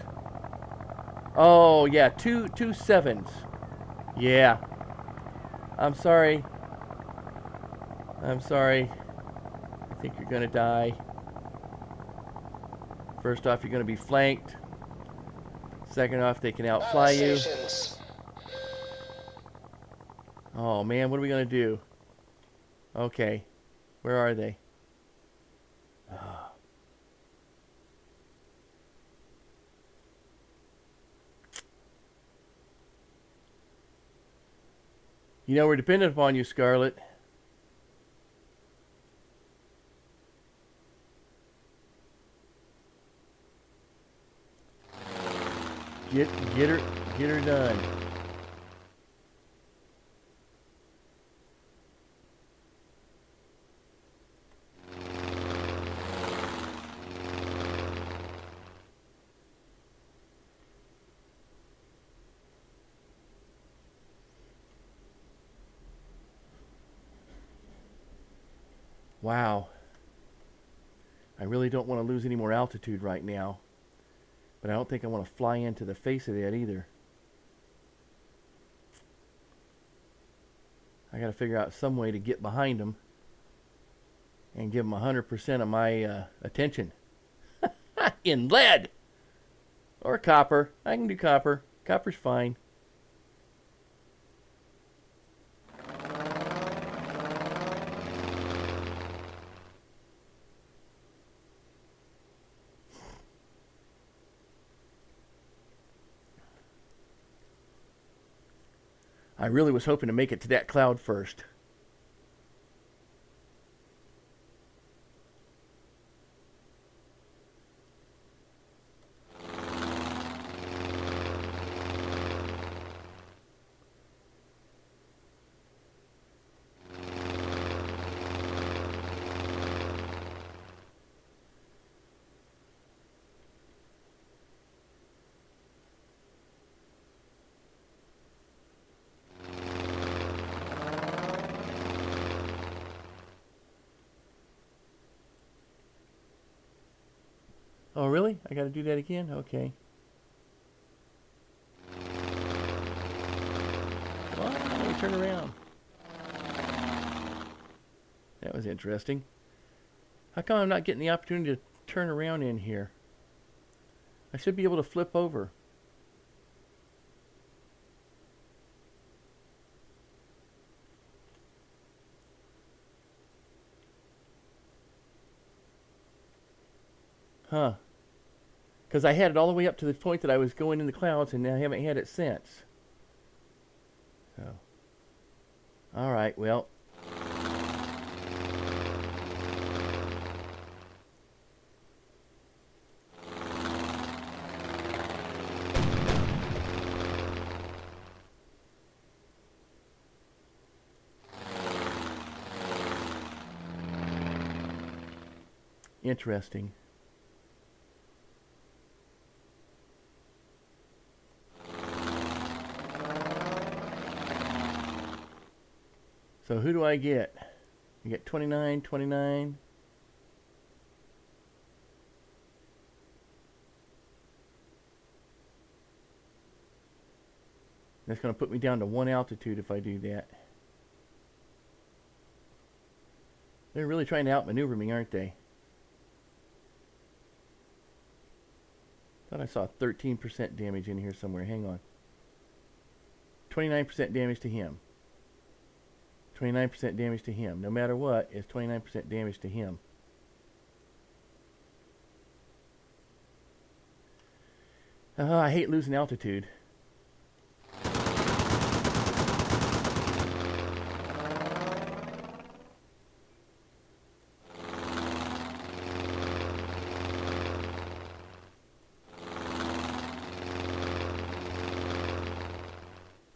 Oh, yeah, two 7s. Yeah. I'm sorry. I think you're going to die. First off, you're going to be flanked. Second off, they can outfly you. Oh, man, what are we going to do? Okay. Where are they? You know, we're dependent upon you, Scarlett. Get her done. Wow. I really don't want to lose any more altitude right now. But I don't think I want to fly into the face of that either. I got to figure out some way to get behind them and give them 100% of my attention. In lead! Or copper. I can do copper. Copper's fine. I really was hoping to make it to that cloud first. Oh, really? I got to do that again? Okay. Well, let me turn around. That was interesting. How come I'm not getting the opportunity to turn around in here? I should be able to flip over. Huh. Because I had it all the way up to the point that I was going in the clouds, and I haven't had it since. So. Alright, well. Interesting. So who do I get? You get 29, 29. That's going to put me down to 1 altitude if I do that. They're really trying to outmaneuver me, aren't they? Thought I saw 13% damage in here somewhere. Hang on. 29% damage to him. 29% damage to him. No matter what, it's 29% damage to him. I hate losing altitude.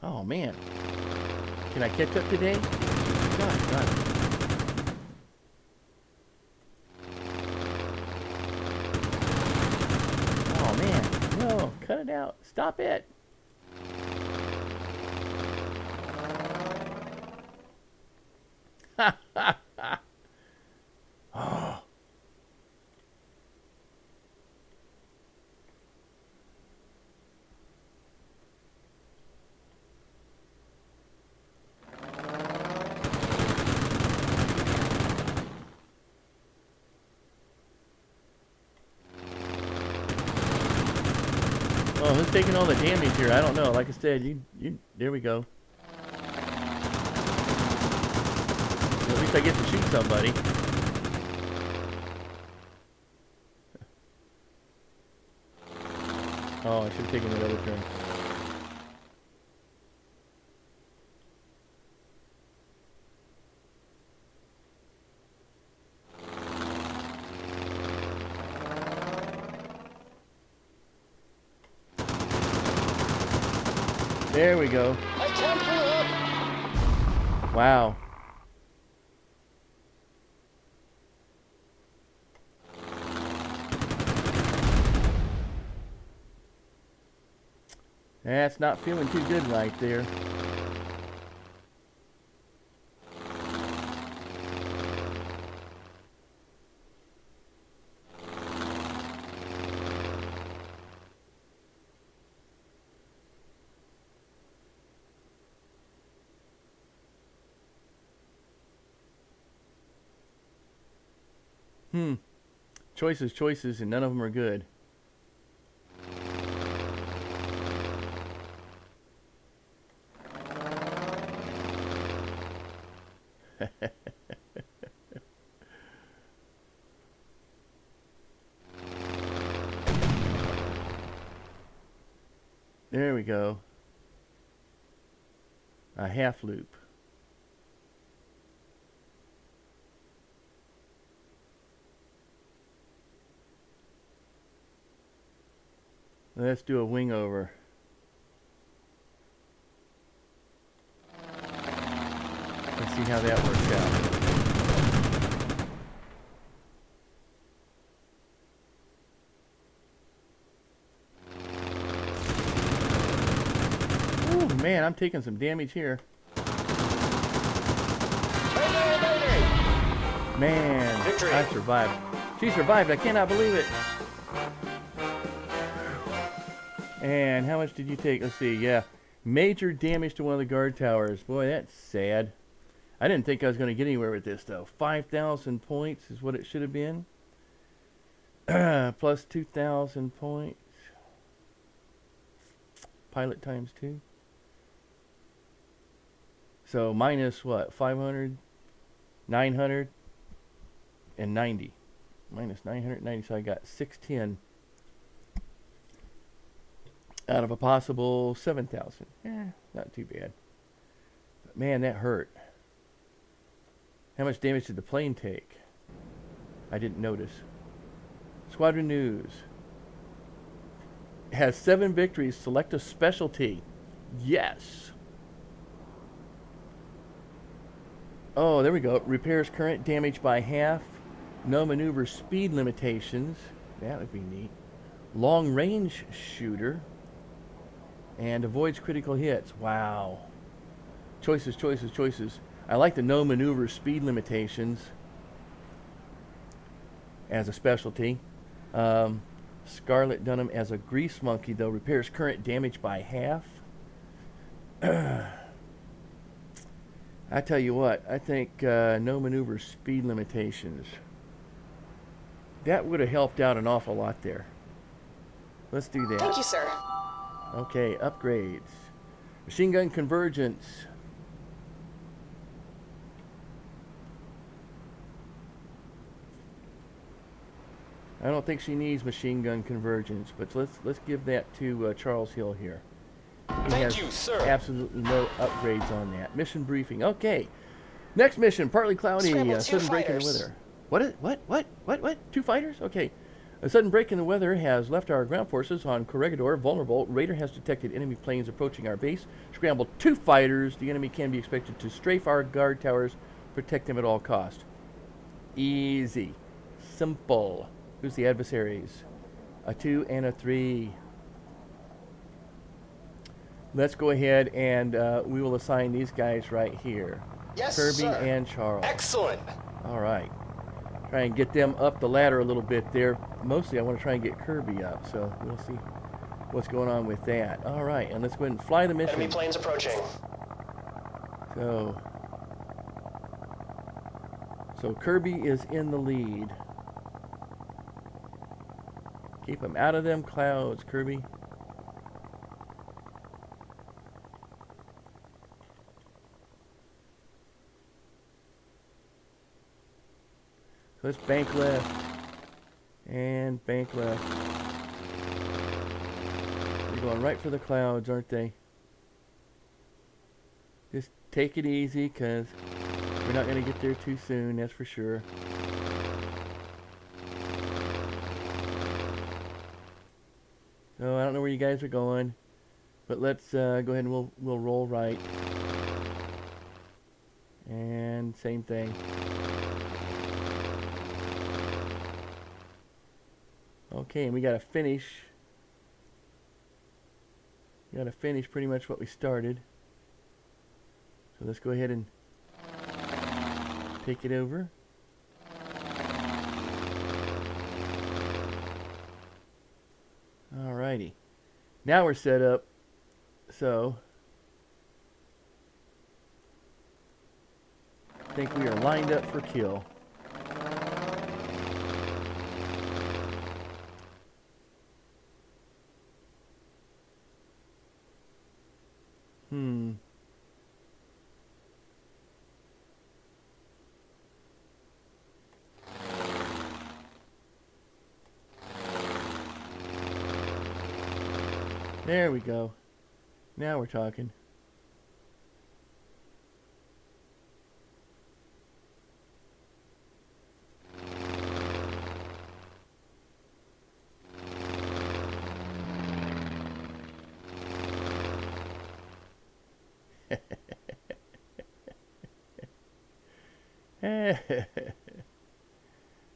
Oh man. Can I catch up today? God. Oh man. No, cut it out. Stop it. Oh. Oh, who's taking all the damage here? I don't know. Like I said, there we go. Well, at least I get to shoot somebody. Oh, I should have taken another turn. There we go. I can't pull up. Wow. That's not feeling too good right there. Choices, choices, and none of them are good. There we go. A half loop. Let's do a wing over. Let's see how that works out. Ooh, man, I'm taking some damage here. Man, Victory. I survived. She survived. I cannot believe it. And how much did you take? Let's see. Yeah, major damage to one of the guard towers. Boy, that's sad. I didn't think I was going to get anywhere with this, though. 5,000 points is what it should have been. Plus 2,000 points. Pilot times 2. So minus what? 500? 990. Minus 990, so I got 610 out of a possible 7,000. Not too bad. But man, that hurt. How much damage did the plane take? I didn't notice. Squadron News. Has 7 victories. Select a specialty. Yes. Oh, there we go. Repairs current damage by half. No maneuver speed limitations. That would be neat. Long range shooter. And avoids critical hits. Wow. Choices, choices, choices. I like the no maneuver speed limitations as a specialty. Scarlet Dunham as a grease monkey, though. Repairs current damage by half. I tell you what, I think no maneuver speed limitations. That would have helped out an awful lot there. Let's do that. Thank you, sir. Okay, upgrades. Machine gun convergence. I don't think she needs machine gun convergence, but let's give that to Charles Hill here. He Thank has you, sir. absolutely no upgrades on that. Mission briefing. Okay. Next mission, partly cloudy, Scramble 2 sudden break in the fighters. weather. What? 2 fighters? Okay. A sudden break in the weather has left our ground forces on Corregidor vulnerable. Radar has detected enemy planes approaching our base. Scramble 2 fighters. The enemy can be expected to strafe our guard towers. Protect them at all cost. Easy. Simple. Who's the adversaries? A 2 and a 3. Let's go ahead and we will assign these guys right here. Yes, Kirby sir. and Charles. Excellent. All right. Try and get them up the ladder a little bit there. Mostly I want to try and get Kirby up, so we'll see what's going on with that. All right, and let's go ahead and fly the mission. Enemy planes approaching. So Kirby is in the lead. Keep him out of them clouds, Kirby. So let's bank left. And bank left. They're going right for the clouds, aren't they? Just take it easy, because we're not going to get there too soon, that's for sure. So I don't know where you guys are going, but let's go ahead and we'll roll right. And same thing. Okay, and we got to finish. We got to finish pretty much what we started. So let's go ahead and take it over. Alrighty. Now we're set up. So I think we are lined up for kill. There we go. Now we're talking.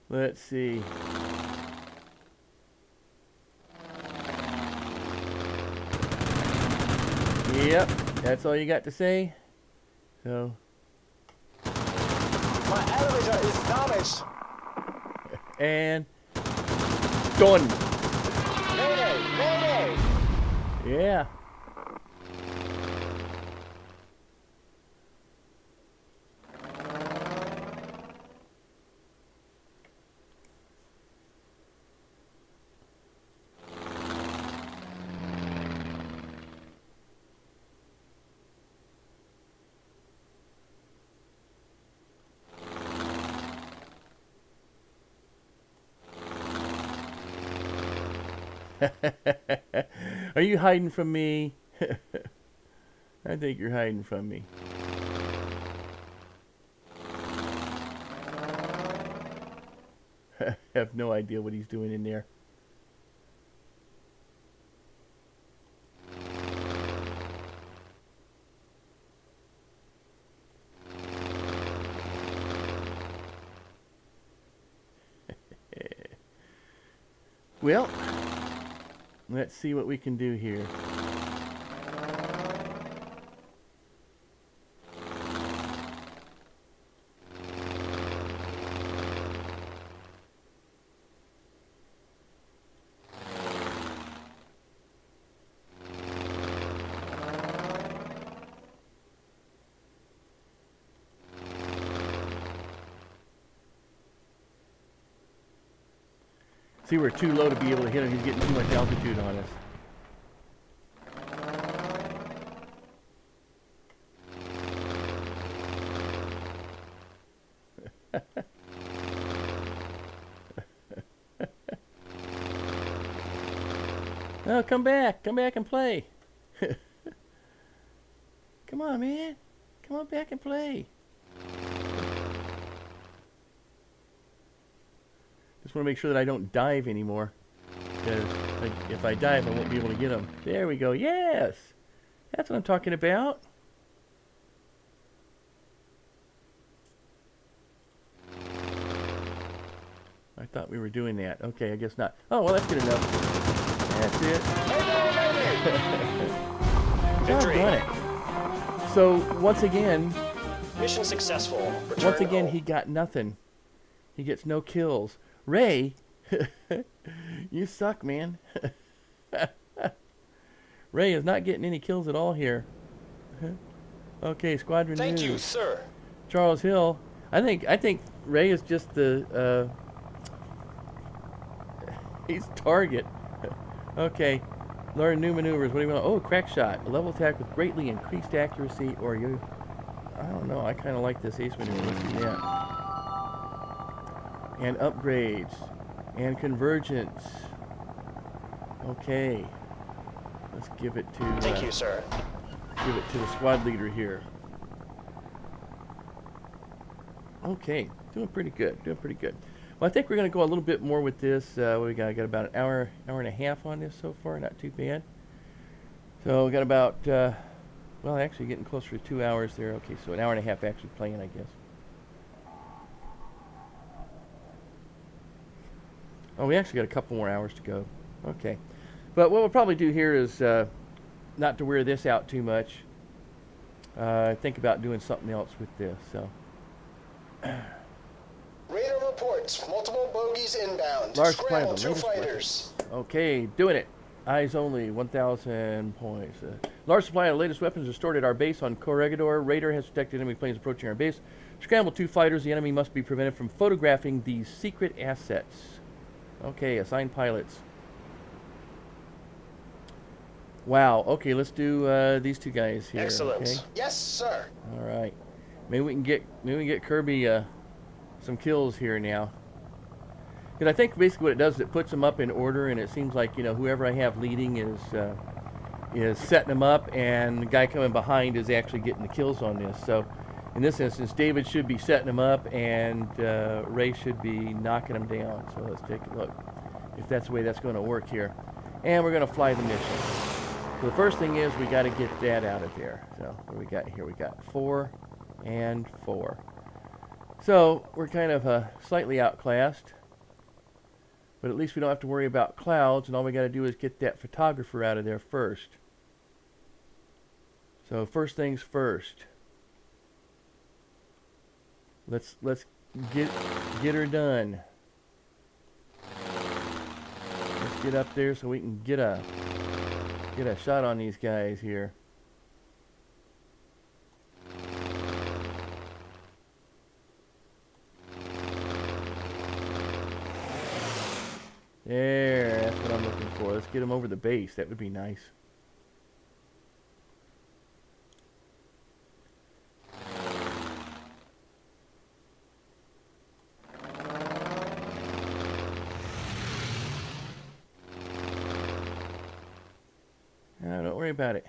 Let's see. Yep, that's all you got to say. So. My elevator is damaged. And done. Mayday! Mayday! Yeah. Are you hiding from me? I think you're hiding from me. I have no idea what he's doing in there. Well, let's see what we can do here. See, we're too low to be able to hit him. He's getting too much altitude on us. Oh, come back and play. Come on, man. Come on back and play. Just want to make sure that I don't dive anymore. Because if I dive, I won't be able to get them. There we go. Yes! That's what I'm talking about. I thought we were doing that. Okay, I guess not. Oh, well, that's good enough. That's it. Victory. Done it. So, once again, Mission successful. Return once again, home. he got nothing. He gets no kills. Ray, you suck, man. Ray is not getting any kills at all here. Okay, squadron Thank news. you, sir. Charles Hill. I think Ray is just the he's target. Okay. Learn new maneuvers. What do you want? Oh, crack shot. A level attack with greatly increased accuracy, or you. I don't know. I kind of like this ace maneuver. Let's do that. And upgrades. And convergence. Okay. Let's give it to. Thank you, sir. Give it to the squad leader here. Okay, doing pretty good. Doing pretty good. Well, I think we're going to go a little bit more with this. What we got? I got about an hour and a half on this so far. Not too bad. So we got about, well, actually getting closer to 2 hours there. Okay, so an hour and a half actually playing, I guess. Oh, we actually got a couple more hours to go. Okay. But what we'll probably do here is not to wear this out too much. Think about doing something else with this. So. Radar reports multiple bogies inbound. Large supply of Scramble the 2 latest fighters. Okay, doing it. Eyes only, 1,000 points. Large supply of the latest weapons are stored at our base on Corregidor. Radar has detected enemy planes approaching our base. Scramble 2 fighters. The enemy must be prevented from photographing these secret assets. Okay, assign pilots. Wow. Okay, let's do these two guys here. Excellent. Okay? Yes, sir. All right. Maybe we can get Kirby some kills here now. Because I think basically what it does is it puts them up in order, and it seems like, you know, whoever I have leading is is setting them up, and the guy coming behind is actually getting the kills on this. So in this instance, David should be setting them up, and Ray should be knocking them down. So let's take a look if that's the way that's going to work here. And we're going to fly the mission. So the first thing is we got to get that out of there. So what do we got here? We got 4 and 4. So we're kind of slightly outclassed. But at least we don't have to worry about clouds, and all we got to do is get that photographer out of there first. So first things first. Let's get her done. Let's get up there so we can get a shot on these guys here. There, that's what I'm looking for. Let's get them over the base. That would be nice. No, don't worry about it.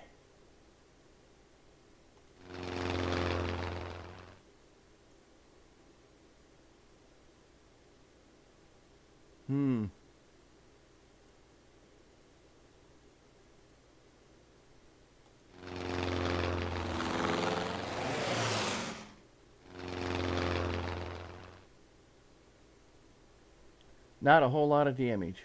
Not a whole lot of damage.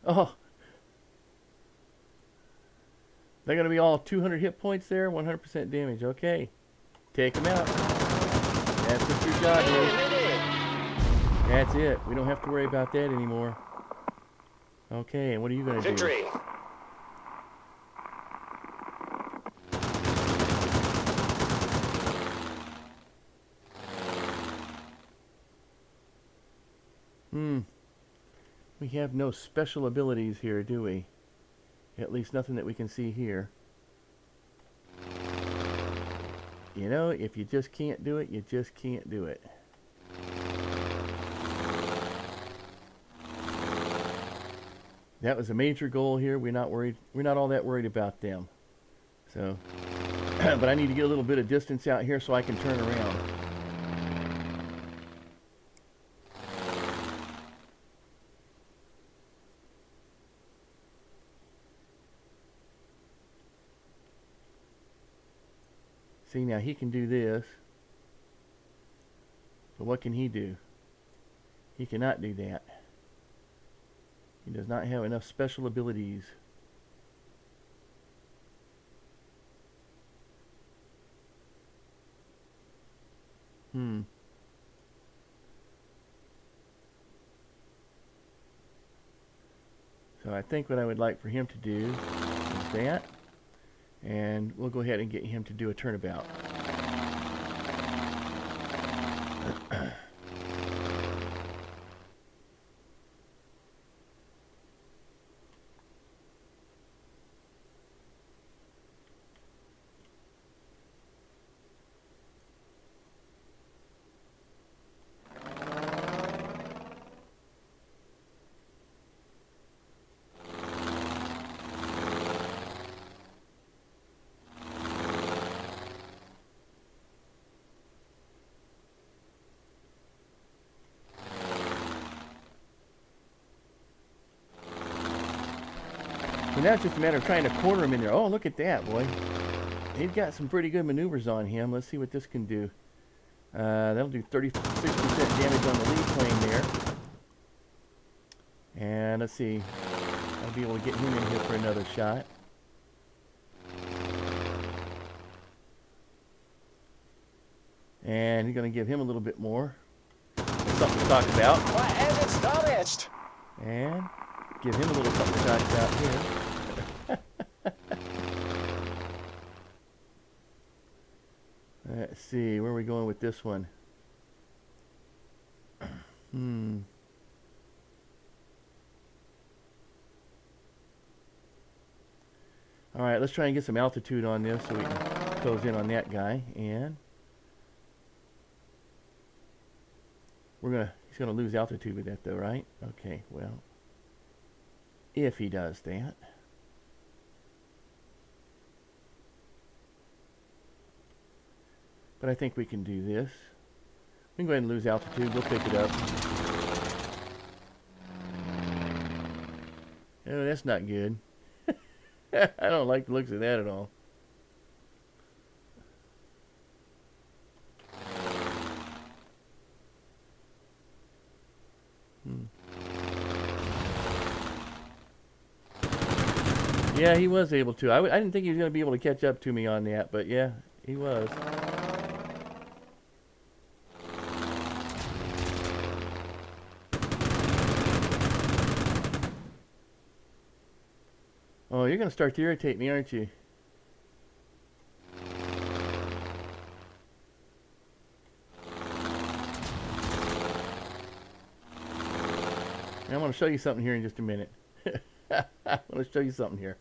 Oh. They're going to be all 200 hit points there, 100% damage. Okay. Take them out. That's what your job is. That's it. We don't have to worry about that anymore. Okay, and what are you going to do? Victory. We have no special abilities here, do we? At least nothing that we can see here. You know, if you just can't do it, you just can't do it. That was a major goal here. We're not worried. We're not all that worried about them. So, but I need to get a little bit of distance out here so I can turn around. See, now he can do this. But what can he do? He cannot do that. He does not have enough special abilities. So I think what I would like for him to do is that. And we'll go ahead and get him to do a turnabout. So now it's just a matter of trying to corner him in there. Oh, look at that, boy. He's got some pretty good maneuvers on him. Let's see what this can do. That'll do 36% damage on the lead plane there. And let's see. I'll be able to get him in here for another shot. And he's going to give him a little bit more. That's something to talk about. My engine's damaged. And give him a little something to talk about here. Let's see, where are we going with this one? All right, let's try and get some altitude on this so we can close in on that guy. And he's gonna lose altitude with that though, right? Okay, well, if he does that. But I think we can do this. We can go ahead and lose altitude. We'll pick it up. Oh, that's not good. I don't like the looks of that at all. Yeah, he was able to. I didn't think he was going to be able to catch up to me on that, but yeah, he was. Oh, you're going to start to irritate me, aren't you? And I'm going to show you something here in just a minute. I'm going to show you something here.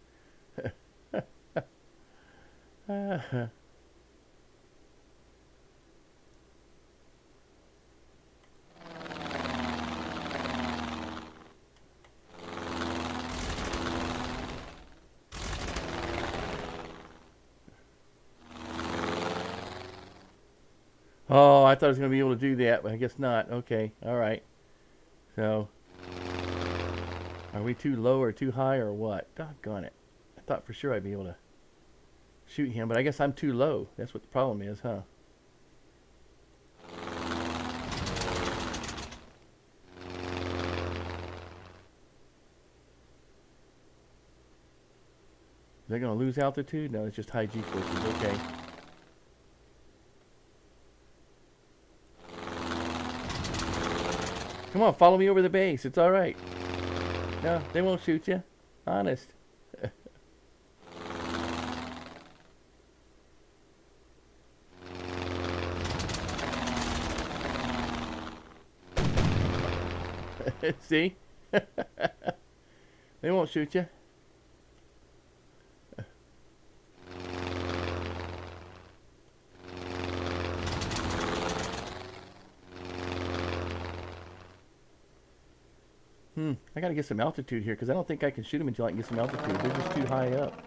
Oh, I thought I was going to be able to do that, but I guess not. Okay, all right. So, are we too low or too high or what? Doggone it. I thought for sure I'd be able to shoot him, but I guess I'm too low. That's what the problem is, huh? Is that going to lose altitude? No, it's just high G-forces. Okay. Come on, follow me over the base. It's all right. No, they won't shoot you. Honest. See? They won't shoot you. I gotta get some altitude here because I don't think I can shoot them until I can get some altitude. They're just too high up.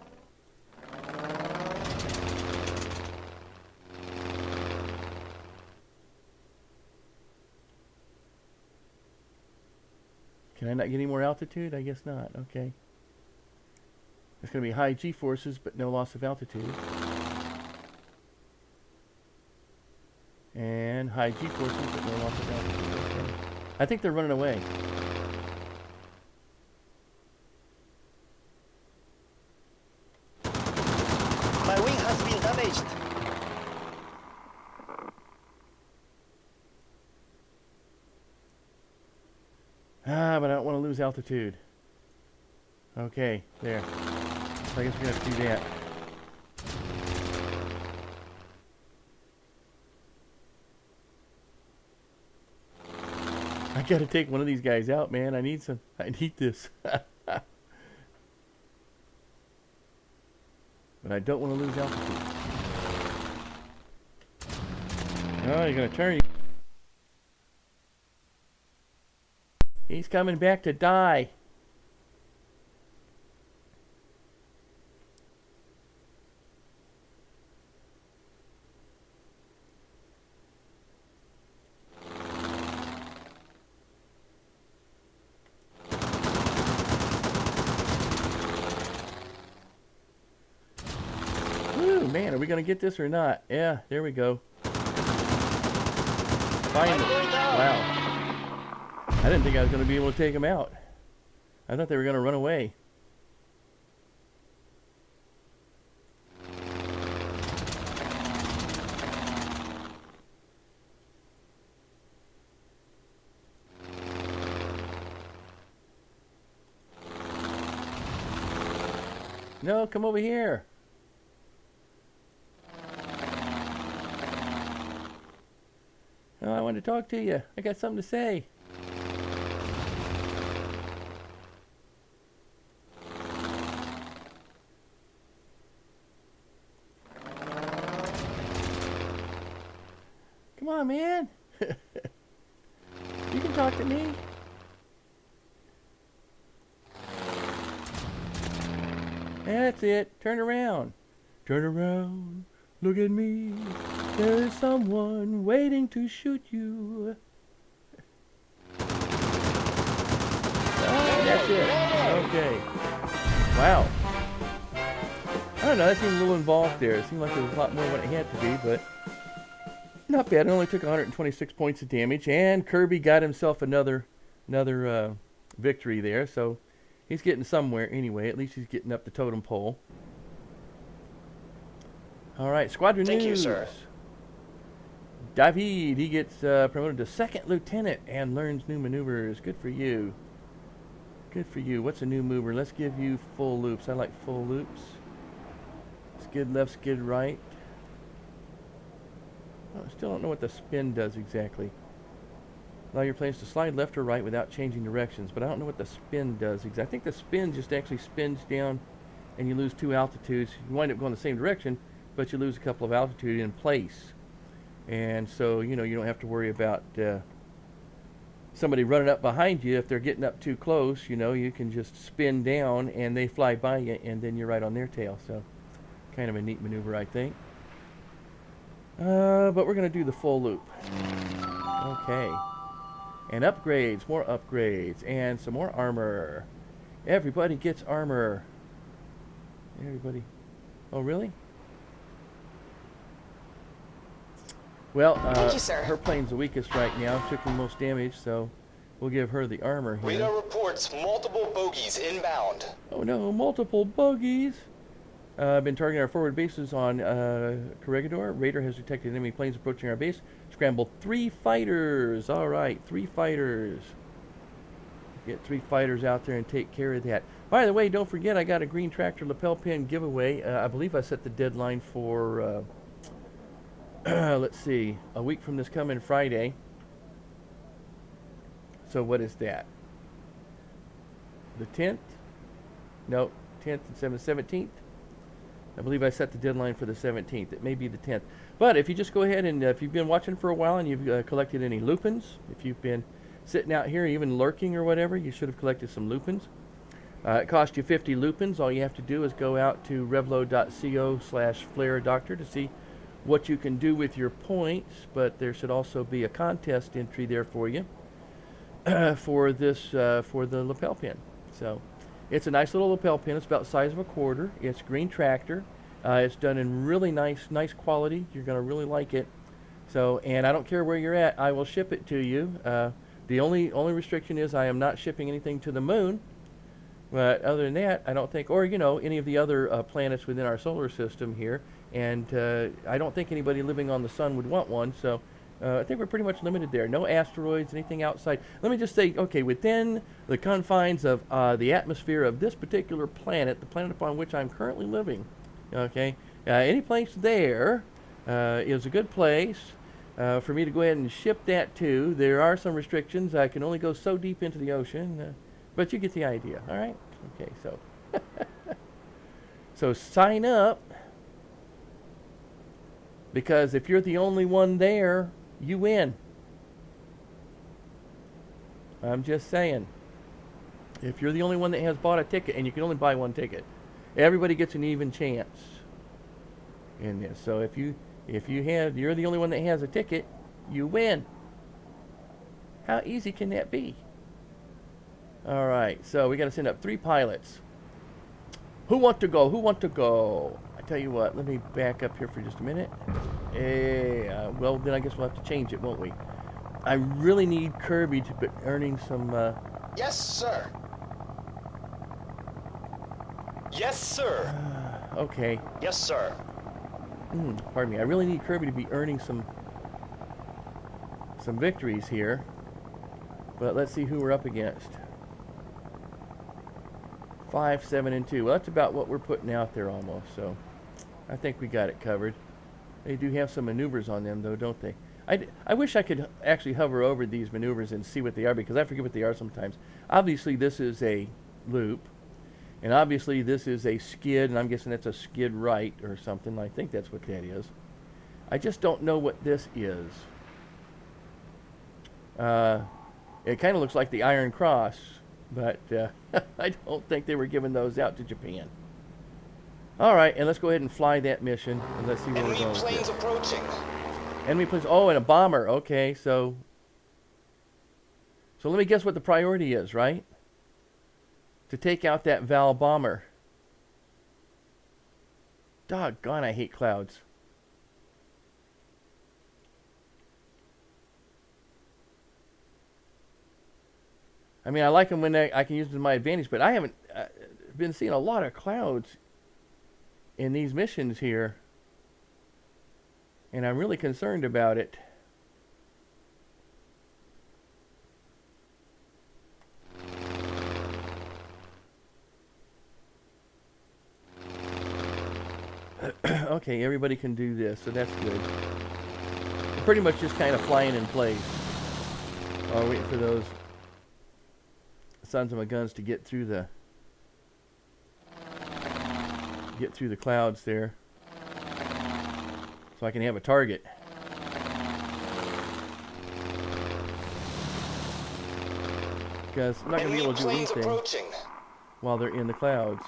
Can I not get any more altitude? I guess not. Okay. It's gonna be high G-forces, but no loss of altitude. And high G-forces, but no loss of altitude. Okay. I think they're running away. My wing has been damaged. Ah, but I don't want to lose altitude. Okay, there. So I guess we're gonna have to do that. I gotta take one of these guys out, man. I need this. But I don't want to lose altitude. Oh, you're gonna turn. He's coming back to die. Woo, man, are we gonna get this or not? Yeah, there we go. Finally. Wow. I didn't think I was going to be able to take them out. I thought they were going to run away. No, come over here. Oh, I wanted to talk to you. I got something to say. on, man. You can talk to me. That's it. Turn around. Turn around. Look at me. There is someone waiting to shoot you. That's it. Okay. Wow. I don't know. That seemed a little involved there. It seemed like there was a lot more than it had to be, but not bad. It only took 126 points of damage, and Kirby got himself another victory there. So he's getting somewhere anyway. At least he's getting up the totem pole. All right, Squadron Thank News. you, sir. David, he gets promoted to second lieutenant and learns new maneuvers. Good for you. Good for you. What's a new mover? Let's give you full loops. I like full loops. Skid left, skid right. I still don't know what the spin does exactly. Allow your planes to slide left or right without changing directions, but I don't know what the spin does exactly. I think the spin just actually spins down and you lose 2 altitudes. You wind up going the same direction, but you lose a couple of altitude in place. And so, you know, you don't have to worry about somebody running up behind you. If they're getting up too close, you know, you can just spin down and they fly by you and then you're right on their tail. So kind of a neat maneuver, I think. But we're going to do the full loop. Okay. And upgrades, more upgrades, and some more armor. Everybody gets armor. Everybody. Oh, really? Well, Thank you, sir. her plane's the weakest right now. Took the most damage, so we'll give her the armor here. Radar reports multiple bogies inbound. Oh no, multiple bogies. Been targeting our forward bases on Corregidor. Radar has detected enemy planes approaching our base. Scrambled 3 fighters. All right, 3 fighters. Get 3 fighters out there and take care of that. By the way, don't forget I got a green tractor lapel pin giveaway. I believe I set the deadline for, let's see, a week from this coming Friday. So what is that? The 10th? No, 10th and 17th. I believe I set the deadline for the 17th. It may be the 10th. But if you just go ahead and if you've been watching for a while and you've collected any lupins, if you've been sitting out here even lurking or whatever, you should have collected some lupins. It cost you 50 lupins. All you have to do is go out to revlo.co/FlailDr to see what you can do with your points. But there should also be a contest entry there for you for this for the lapel pin. So it's a nice little lapel pin. It's about the size of a quarter. It's green tractor. It's done in really nice quality. You're going to really like it. So, and I don't care where you're at, I will ship it to you. The only restriction is I am not shipping anything to the moon. But other than that, I don't think, or you know, any of the other planets within our solar system here. And I don't think anybody living on the sun would want one. So I think we're pretty much limited there. No asteroids, anything outside. Let me just say, okay, within the confines of the atmosphere of this particular planet, the planet upon which I'm currently living, okay, any place there is a good place for me to go ahead and ship that to. There are some restrictions. I can only go so deep into the ocean, but you get the idea, all right? Okay, so so sign up, because if you're the only one there, you win. I'm just saying. If you're the only one that has bought a ticket, and you can only buy one ticket, everybody gets an even chance in this. So if you're the only one that has a ticket, you win. How easy can that be? All right, so we got to send up 3 pilots. Who want to go? Who want to go? I tell you what, let me back up here for just a minute. Well, then I guess we'll have to change it, won't we? I really need Kirby to be earning some... Yes, sir. Yes, sir. Okay. Yes, sir. Pardon me. I really need Kirby to be earning some victories here. But let's see who we're up against. 5, 7, and 2. Well, that's about what we're putting out there almost. So I think we got it covered. They do have some maneuvers on them, though, don't they? I wish I could actually hover over these maneuvers and see what they are, because I forget what they are sometimes. Obviously, this is a loop. And obviously, this is a skid, and I'm guessing that's a skid right or something. I think that's what that is. I just don't know what this is. It kind of looks like the Iron Cross, but I don't think they were giving those out to Japan. All right, and let's go ahead and fly that mission, and let's see where we're Enemy going with planes this. approaching. Enemy planes. Oh, and a bomber. Okay, so let me guess what the priority is, right? To take out that Val bomber. Doggone, I hate clouds. I mean, I like them when I can use them to my advantage, but I haven't been seeing a lot of clouds in these missions here, and I'm really concerned about it. Okay, everybody can do this, so that's good. We're pretty much just kind of flying in place. Oh, waiting for those sons of my guns to get through the clouds there, so I can have a target. Because I'm not going to be able to do anything while they're in the clouds.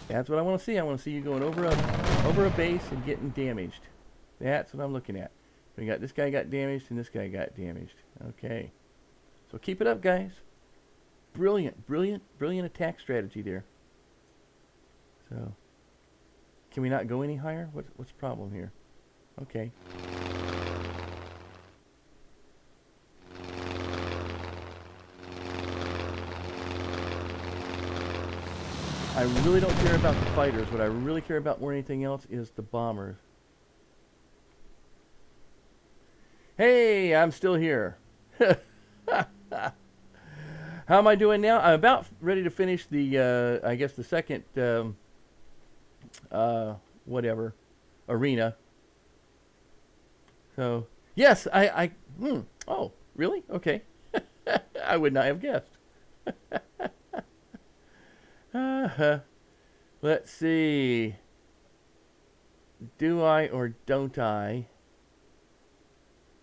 That's what I want to see. I want to see you going over a base and getting damaged. That's what I'm looking at. We got this guy got damaged and this guy got damaged. Okay. So keep it up, guys. Brilliant, brilliant, brilliant attack strategy there. So, can we not go any higher? What's the problem here? Okay. I really don't care about the fighters. What I really care about more than anything else is the bombers. Hey, I'm still here. How am I doing now? I'm about ready to finish the, I guess the second, whatever, arena. So, yes, oh, really? Okay. I would not have guessed. Let's see. Do I or don't I?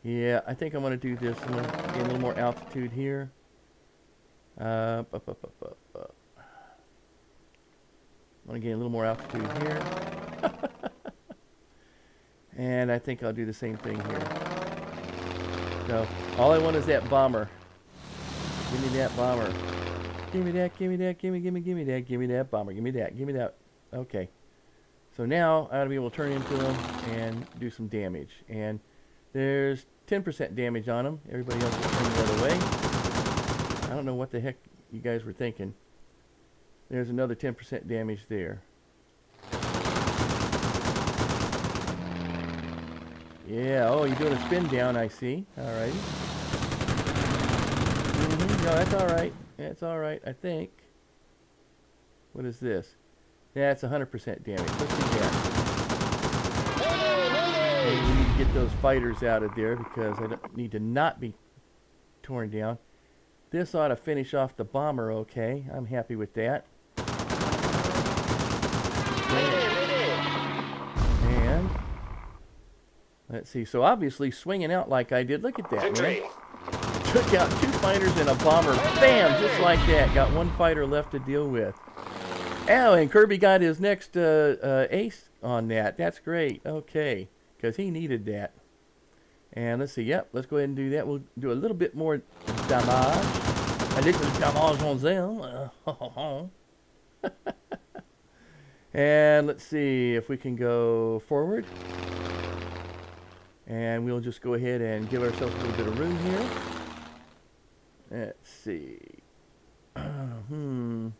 Yeah, I think I'm going to do this. I'm going to get a little more altitude here. I'm going to get a little more altitude here. And I think I'll do the same thing here. So, all I want is that bomber. Give me that bomber. Give me that, give me that, give me that, give me that bomber, give me that. Okay. So now I ought to be able to turn into them and do some damage. And there's 10% damage on them. Everybody else is turning the other way. I don't know what the heck you guys were thinking. There's another 10% damage there. Yeah, oh, you're doing a spin down, I see. Alrighty. No, that's alright. That's alright, I think. What is this? That's 100% damage. Let's do that. And we need to get those fighters out of there because I don't need to not be torn down. This ought to finish off the bomber okay. I'm happy with that. And let's see. So obviously swinging out like I did. Look at that, man. Took out 2 fighters and a bomber. Bam! Just like that. Got 1 fighter left to deal with. Oh, and Kirby got his next ace on that. That's great. Okay. Because he needed that. And let's see. Yep, let's go ahead and do that. We'll do a little bit more damage. A little damage on them. And let's see if we can go forward. And we'll just go ahead and give ourselves a little bit of room here. Let's see. I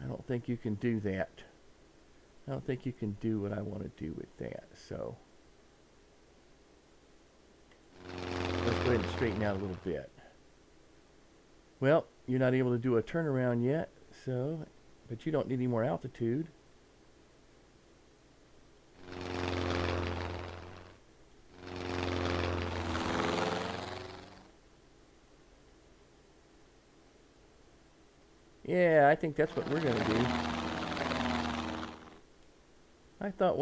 don't think you can do that. I don't think you can do what I want to do with that. So let's go ahead and straighten out a little bit. Well, you're not able to do a turnaround yet, so, but you don't need any more altitude. Yeah, I think that's what we're gonna do. I thought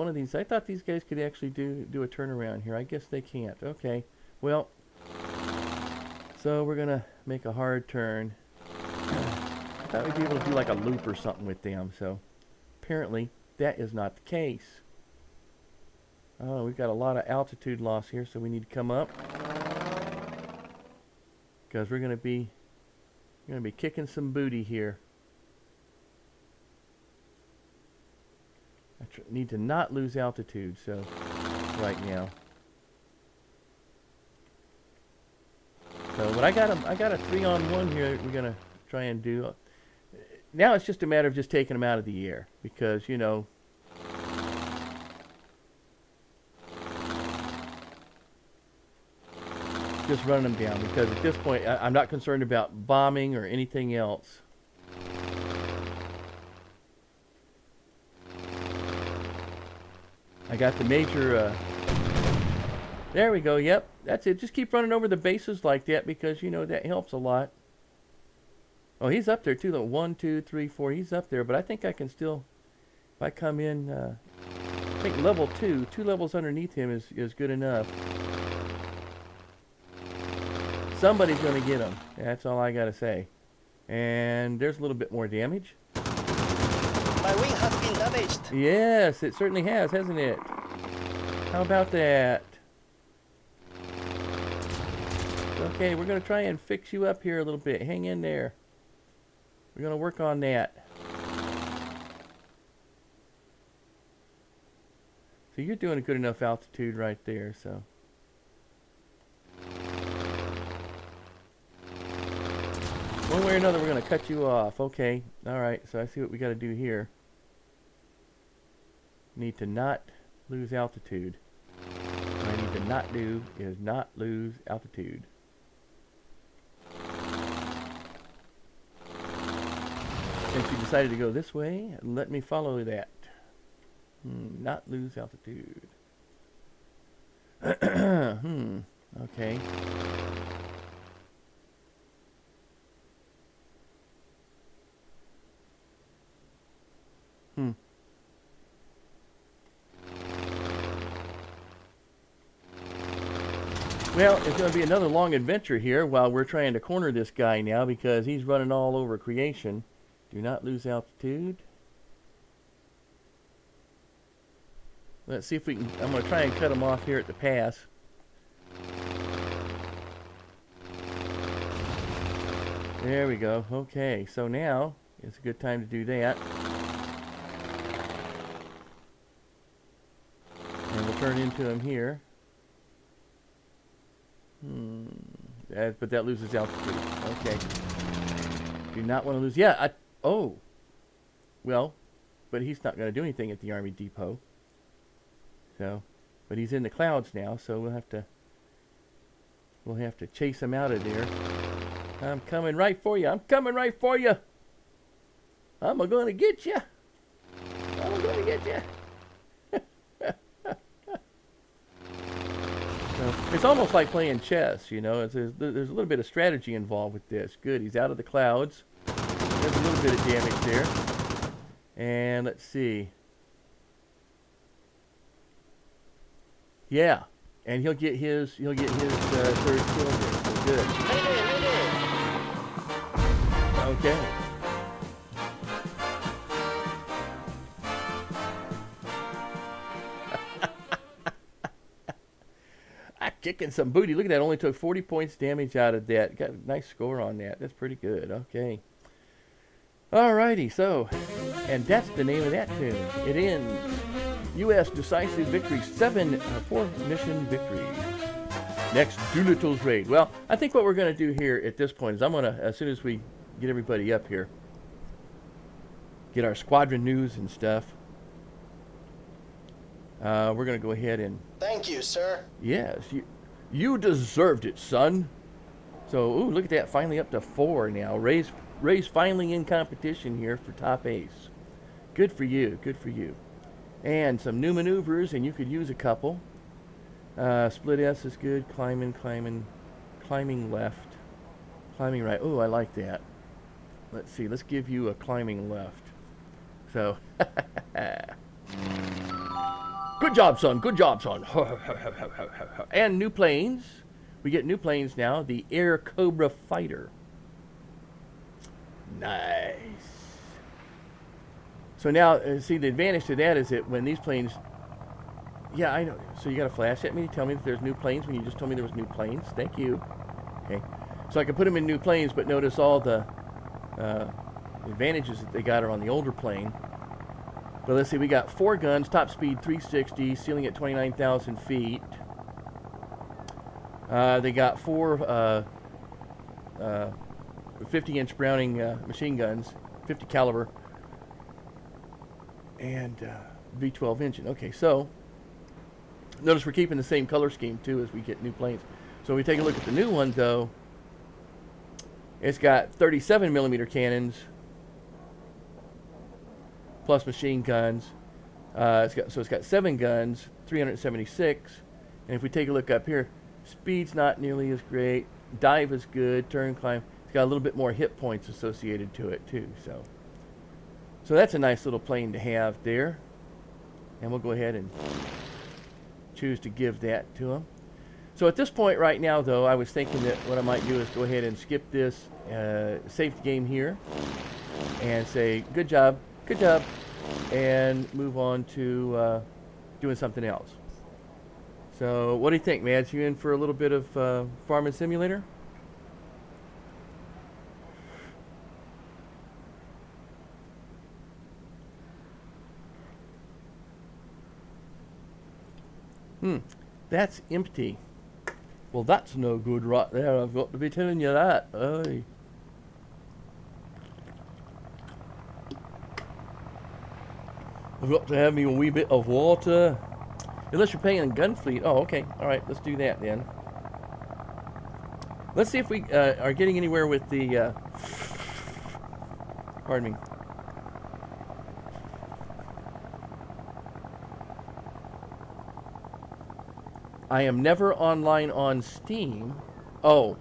these guys could actually do a turnaround here. I guess they can't. Okay. Well, so we're gonna make a hard turn. I thought we'd be able to do like a loop or something with them, so apparently that is not the case. Oh, we've got a lot of altitude loss here, so we need to come up. Because we're gonna be kicking some booty here. I need to not lose altitude, so right now. So, but I got a 3-on-1 here that we're gonna try and do. Now it's just a matter of just taking them out of the air, because you know. Just running them down, because at this point I'm not concerned about bombing or anything else. I got the major, there we go, yep, that's it. Just keep running over the bases like that, because, you know, that helps a lot. Oh, he's up there too, though. 1, 2, 3, 4, he's up there, but I think I can still, if I come in, I think level 2 levels underneath him is good enough. Somebody's going to get him. That's all I got to say. And there's a little bit more damage. My wing has been damaged. Yes, it certainly has, hasn't it? How about that? Okay, we're going to try and fix you up here a little bit. Hang in there. We're going to work on that. So you're doing a good enough altitude right there, so. One way or another, we're going to cut you off. Okay, all right, so I see what we got to do here. Need to not lose altitude. What I need to not do is not lose altitude. Since you decided to go this way, let me follow that. Not lose altitude. Okay. Well, it's going to be another long adventure here while we're trying to corner this guy now, because he's running all over creation. Do not lose altitude. Let's see if we can. I'm going to try and cut him off here at the pass. There we go. Okay, so now it's a good time to do that. And we'll turn into him here. But that loses altitude. Okay. Do not want to lose. Yeah. Oh. Well, but he's not going to do anything at the Army Depot. So, but he's in the clouds now, so we'll have to chase him out of there. I'm coming right for you. I'm coming right for you. I'm going to get you. I'm going to get you. It's almost like playing chess, you know. There's a little bit of strategy involved with this. Good, he's out of the clouds. There's a little bit of damage there. And let's see. Yeah, and he'll get his third kill there. So good. Okay. Kicking some booty. Look at that. Only took 40 points damage out of that. Got a nice score on that. That's pretty good. Okay. Alrighty. So, and that's the name of that tune. It ends. U.S. decisive victory. 4 mission victories. Next, Doolittle's raid. Well, I think what we're going to do here at this point is I'm going to, as soon as we get everybody up here. Get our squadron news and stuff. We're going to go ahead and... Thank you, sir. Yes, you deserved it, son. So, ooh, look at that. Finally up to 4 now. Ray's finally in competition here for top ace. Good for you. Good for you. And some new maneuvers, and you could use a couple. Split S is good. Climbing left. Climbing right. Oh, I like that. Let's see. Let's give you a climbing left. So, good job, son. Good job, son. And new planes. We get new planes now. The Air Cobra Fighter. Nice. So now, see, the advantage to that is that when these planes... Yeah, I know. So you got to flash at me to tell me that there's new planes when you just told me there was new planes? Thank you. Okay. So I can put them in new planes, but notice all the advantages that they got are on the older plane. But let's see, we got 4 guns, top speed 360, ceiling at 29,000 feet. They got 4 50-inch Browning machine guns, 50 caliber, and V12 engine. Okay, so notice we're keeping the same color scheme too as we get new planes. So we take a look at the new one though. It's got 37 millimeter cannons plus machine guns. It's got 7 guns, 376. And if we take a look up here, speed's not nearly as great. Dive is good. Turn climb. It's got a little bit more hit points associated to it too. So that's a nice little plane to have there. And we'll go ahead and choose to give that to them. So at this point right now, though, I was thinking that what I might do is go ahead and skip this safety game here and say, good job, and move on to doing something else. So what do you think, Mads? You in for a little bit of Farming Simulator? That's empty. Well, that's no good right there. I've got to be telling you that. Aye. I've got to have me a wee bit of water. Unless you're paying gun fleet. Oh, okay. All right, let's do that then. Let's see if we are getting anywhere with the... pardon me. I am never online on Steam. Oh.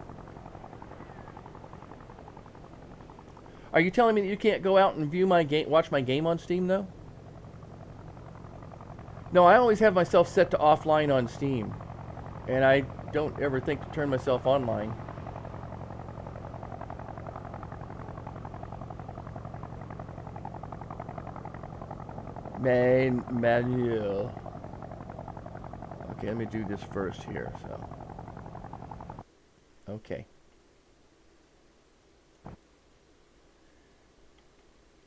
Are you telling me that you can't go out and view my game, watch my game on Steam, though? No, I always have myself set to offline on Steam. And I don't ever think to turn myself online. Manual. Okay, let me do this first here. Okay.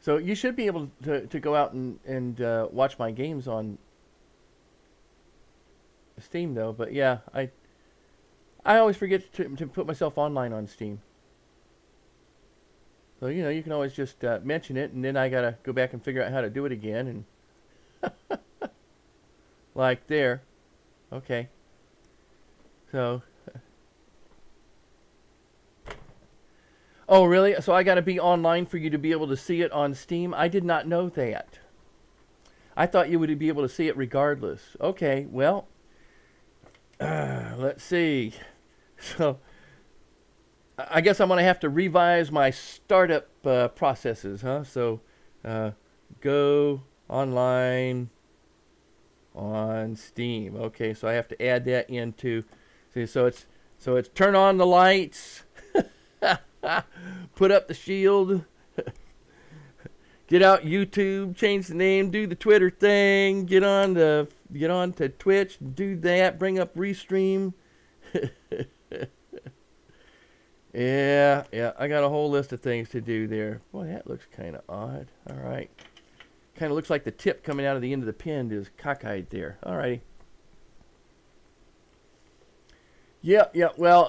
So you should be able to go out and watch my games on Steam, though. But yeah, I always forget to put myself online on Steam. So you know, you can always just mention it, and then I gotta go back and figure out how to do it again, and like there. Okay. So. Oh, really? So I got to be online for you to be able to see it on Steam? I did not know that. I thought you would be able to see it regardless. Okay, well, let's see. So I guess I'm going to have to revise my startup processes, huh? So go online on Steam. Okay, so I have to add that into. See, so it's turn on the lights, put up the shield, get out YouTube, change the name, do the Twitter thing, get on to Twitch, do that, bring up Restream. yeah, I got a whole list of things to do there. Boy, that looks kind of odd. All right. Kind of looks like the tip coming out of the end of the pin is cockeyed there. Alrighty. Yeah, yeah. Well,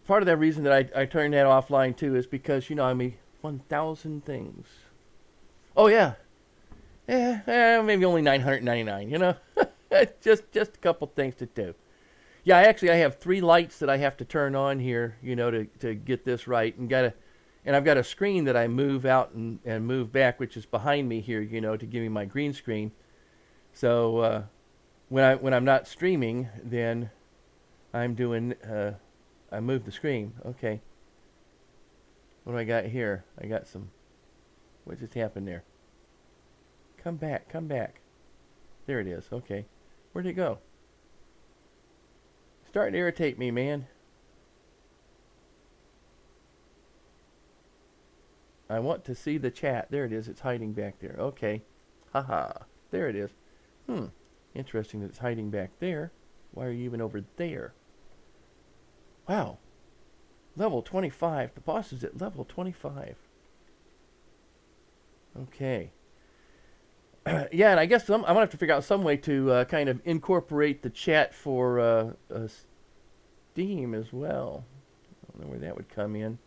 part of that reason that I turned that offline too is because I mean 1,000 things. Oh yeah, maybe only 999. Just a couple things to do. Yeah, I have 3 lights that I have to turn on here, to get this right, and I've got a screen that I move out and move back, which is behind me here, to give me my green screen. So when I'm not streaming, then I'm doing I move the screen. Okay. What do I got here? I got some. What just happened there? Come back, come back. There it is. Okay. Where'd it go? Starting to irritate me, man. I want to see the chat. There it is. It's hiding back there. Okay. Haha. There it is. Interesting that it's hiding back there. Why are you even over there? Wow. Level 25. The boss is at level 25. Okay. Yeah, and I guess I'm going to have to figure out some way to kind of incorporate the chat for Steam as well. I don't know where that would come in.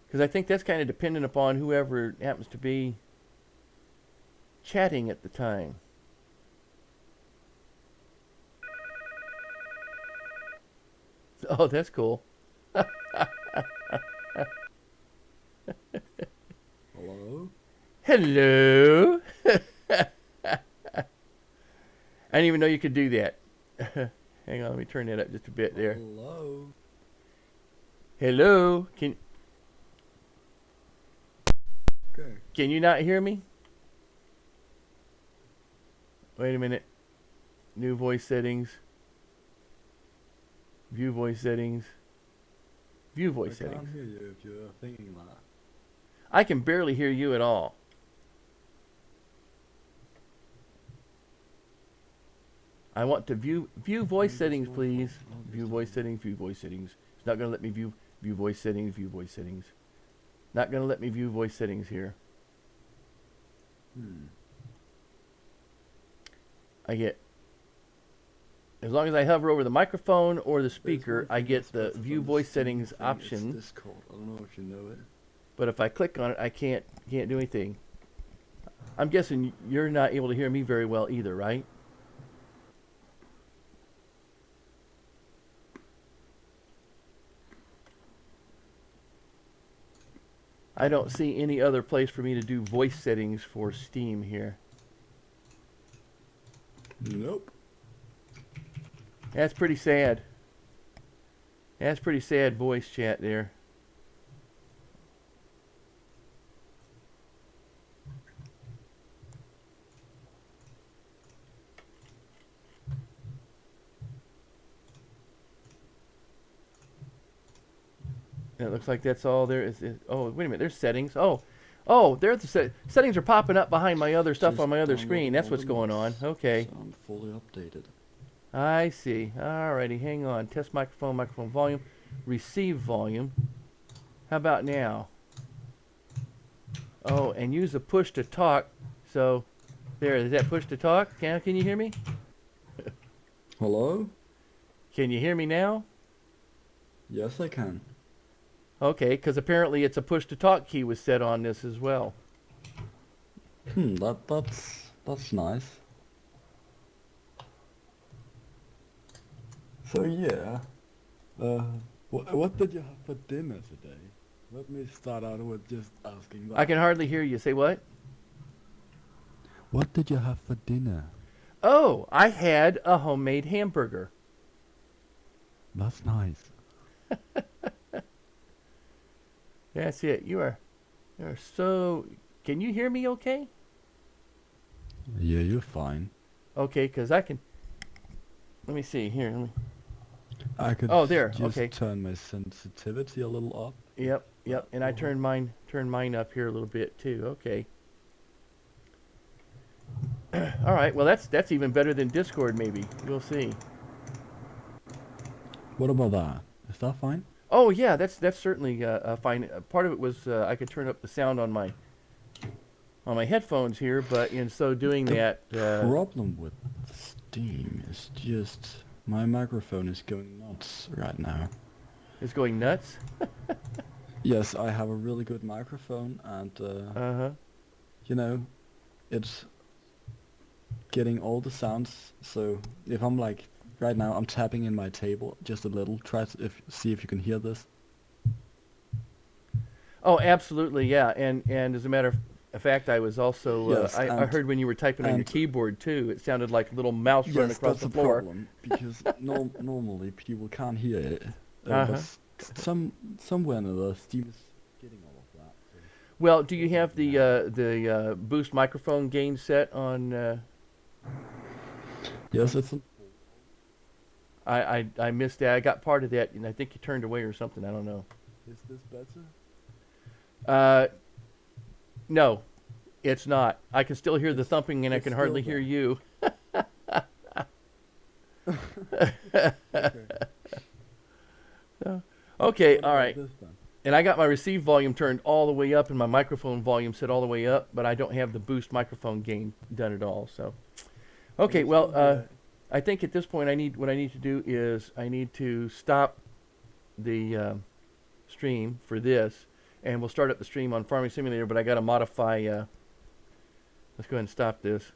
Because I think that's kind of dependent upon whoever happens to be chatting at the time. Oh, that's cool. Hello? Hello. I didn't even know you could do that. Hang on, let me turn that up just a bit there. Hello? Hello. Okay. Can you not hear me? Wait a minute. New voice settings. View voice settings. View voice I settings. can't hear you if you're thinking that. I can barely hear you at all. I want to view voice settings, please. View voice settings, view voice settings. It's not going to let me view voice settings, view voice settings. Not going to let me view voice settings here. I get, as long as I hover over the microphone or the speaker, I get the view voice settings option. It's Discord. I don't know if you know it. But if I click on it, I can't do anything. I'm guessing you're not able to hear me very well either, right? I don't see any other place for me to do voice settings for Steam here. Nope. That's pretty sad. That's pretty sad voice chat there. It looks like that's all there is. Oh, wait a minute. There's settings. Oh, there's the settings are popping up behind my other stuff on my other screen. That's what's going on. Okay. Sound fully updated. I see. Alrighty, hang on. Test microphone volume, receive volume. How about now? Oh, and use the push to talk. So, there. Is that push to talk? Can you hear me? Hello? Can you hear me now? Yes, I can. Okay, because apparently it's a push to talk key was set on this as well. That's nice. So yeah, what did you have for dinner today? Let me start out with just asking that. I can hardly hear you. Say what? What did you have for dinner? Oh, I had a homemade hamburger. That's nice. That's it. You are so. Can you hear me okay? Yeah, you're fine. Okay, because I can. Let me see here. I could there, just okay. turn my sensitivity a little up. Yep. And I turned mine up here a little bit too. Okay. All right. Well, that's even better than Discord. Maybe we'll see. What about that? Is that fine? Oh yeah, that's certainly fine. Part of it was I could turn up the sound on my on my headphones here, but in so doing that, Problem with Steam is just my microphone is going nuts right now. it's going nuts. Yes, I have a really good microphone, and Uh-huh. you know, it's getting all the sounds. So if I'm like right now, I'm tapping in my table just a little. Try to see if you can hear this. Oh, absolutely, yeah. And as a matter of fact, I was also Yes, I heard when you were typing on your and keyboard too. It sounded like a little mouse running yes, across that's the a floor. problem because normally people can't hear it, but Uh-huh. somewhere in the Steam is getting all of that. So Well, do you doesn't have really matter. the boost microphone gain set on? Yes, it's I missed that. I got part of that, and I think you turned away or something. I don't know. Is this better? Uh, no, it's not. I can still hear the It's thumping, and I it's can still hardly hear there. you. Okay. Okay, What all about right. this then? And I got my receive volume turned all the way up, and my microphone volume set all the way up, but I don't have the boost microphone gain done at all. So, okay, Let's well, see here. I think at this point what I need to do is I need to stop the stream for this, and we'll start up the stream on Farming Simulator. But I got to modify. Let's go ahead and stop this.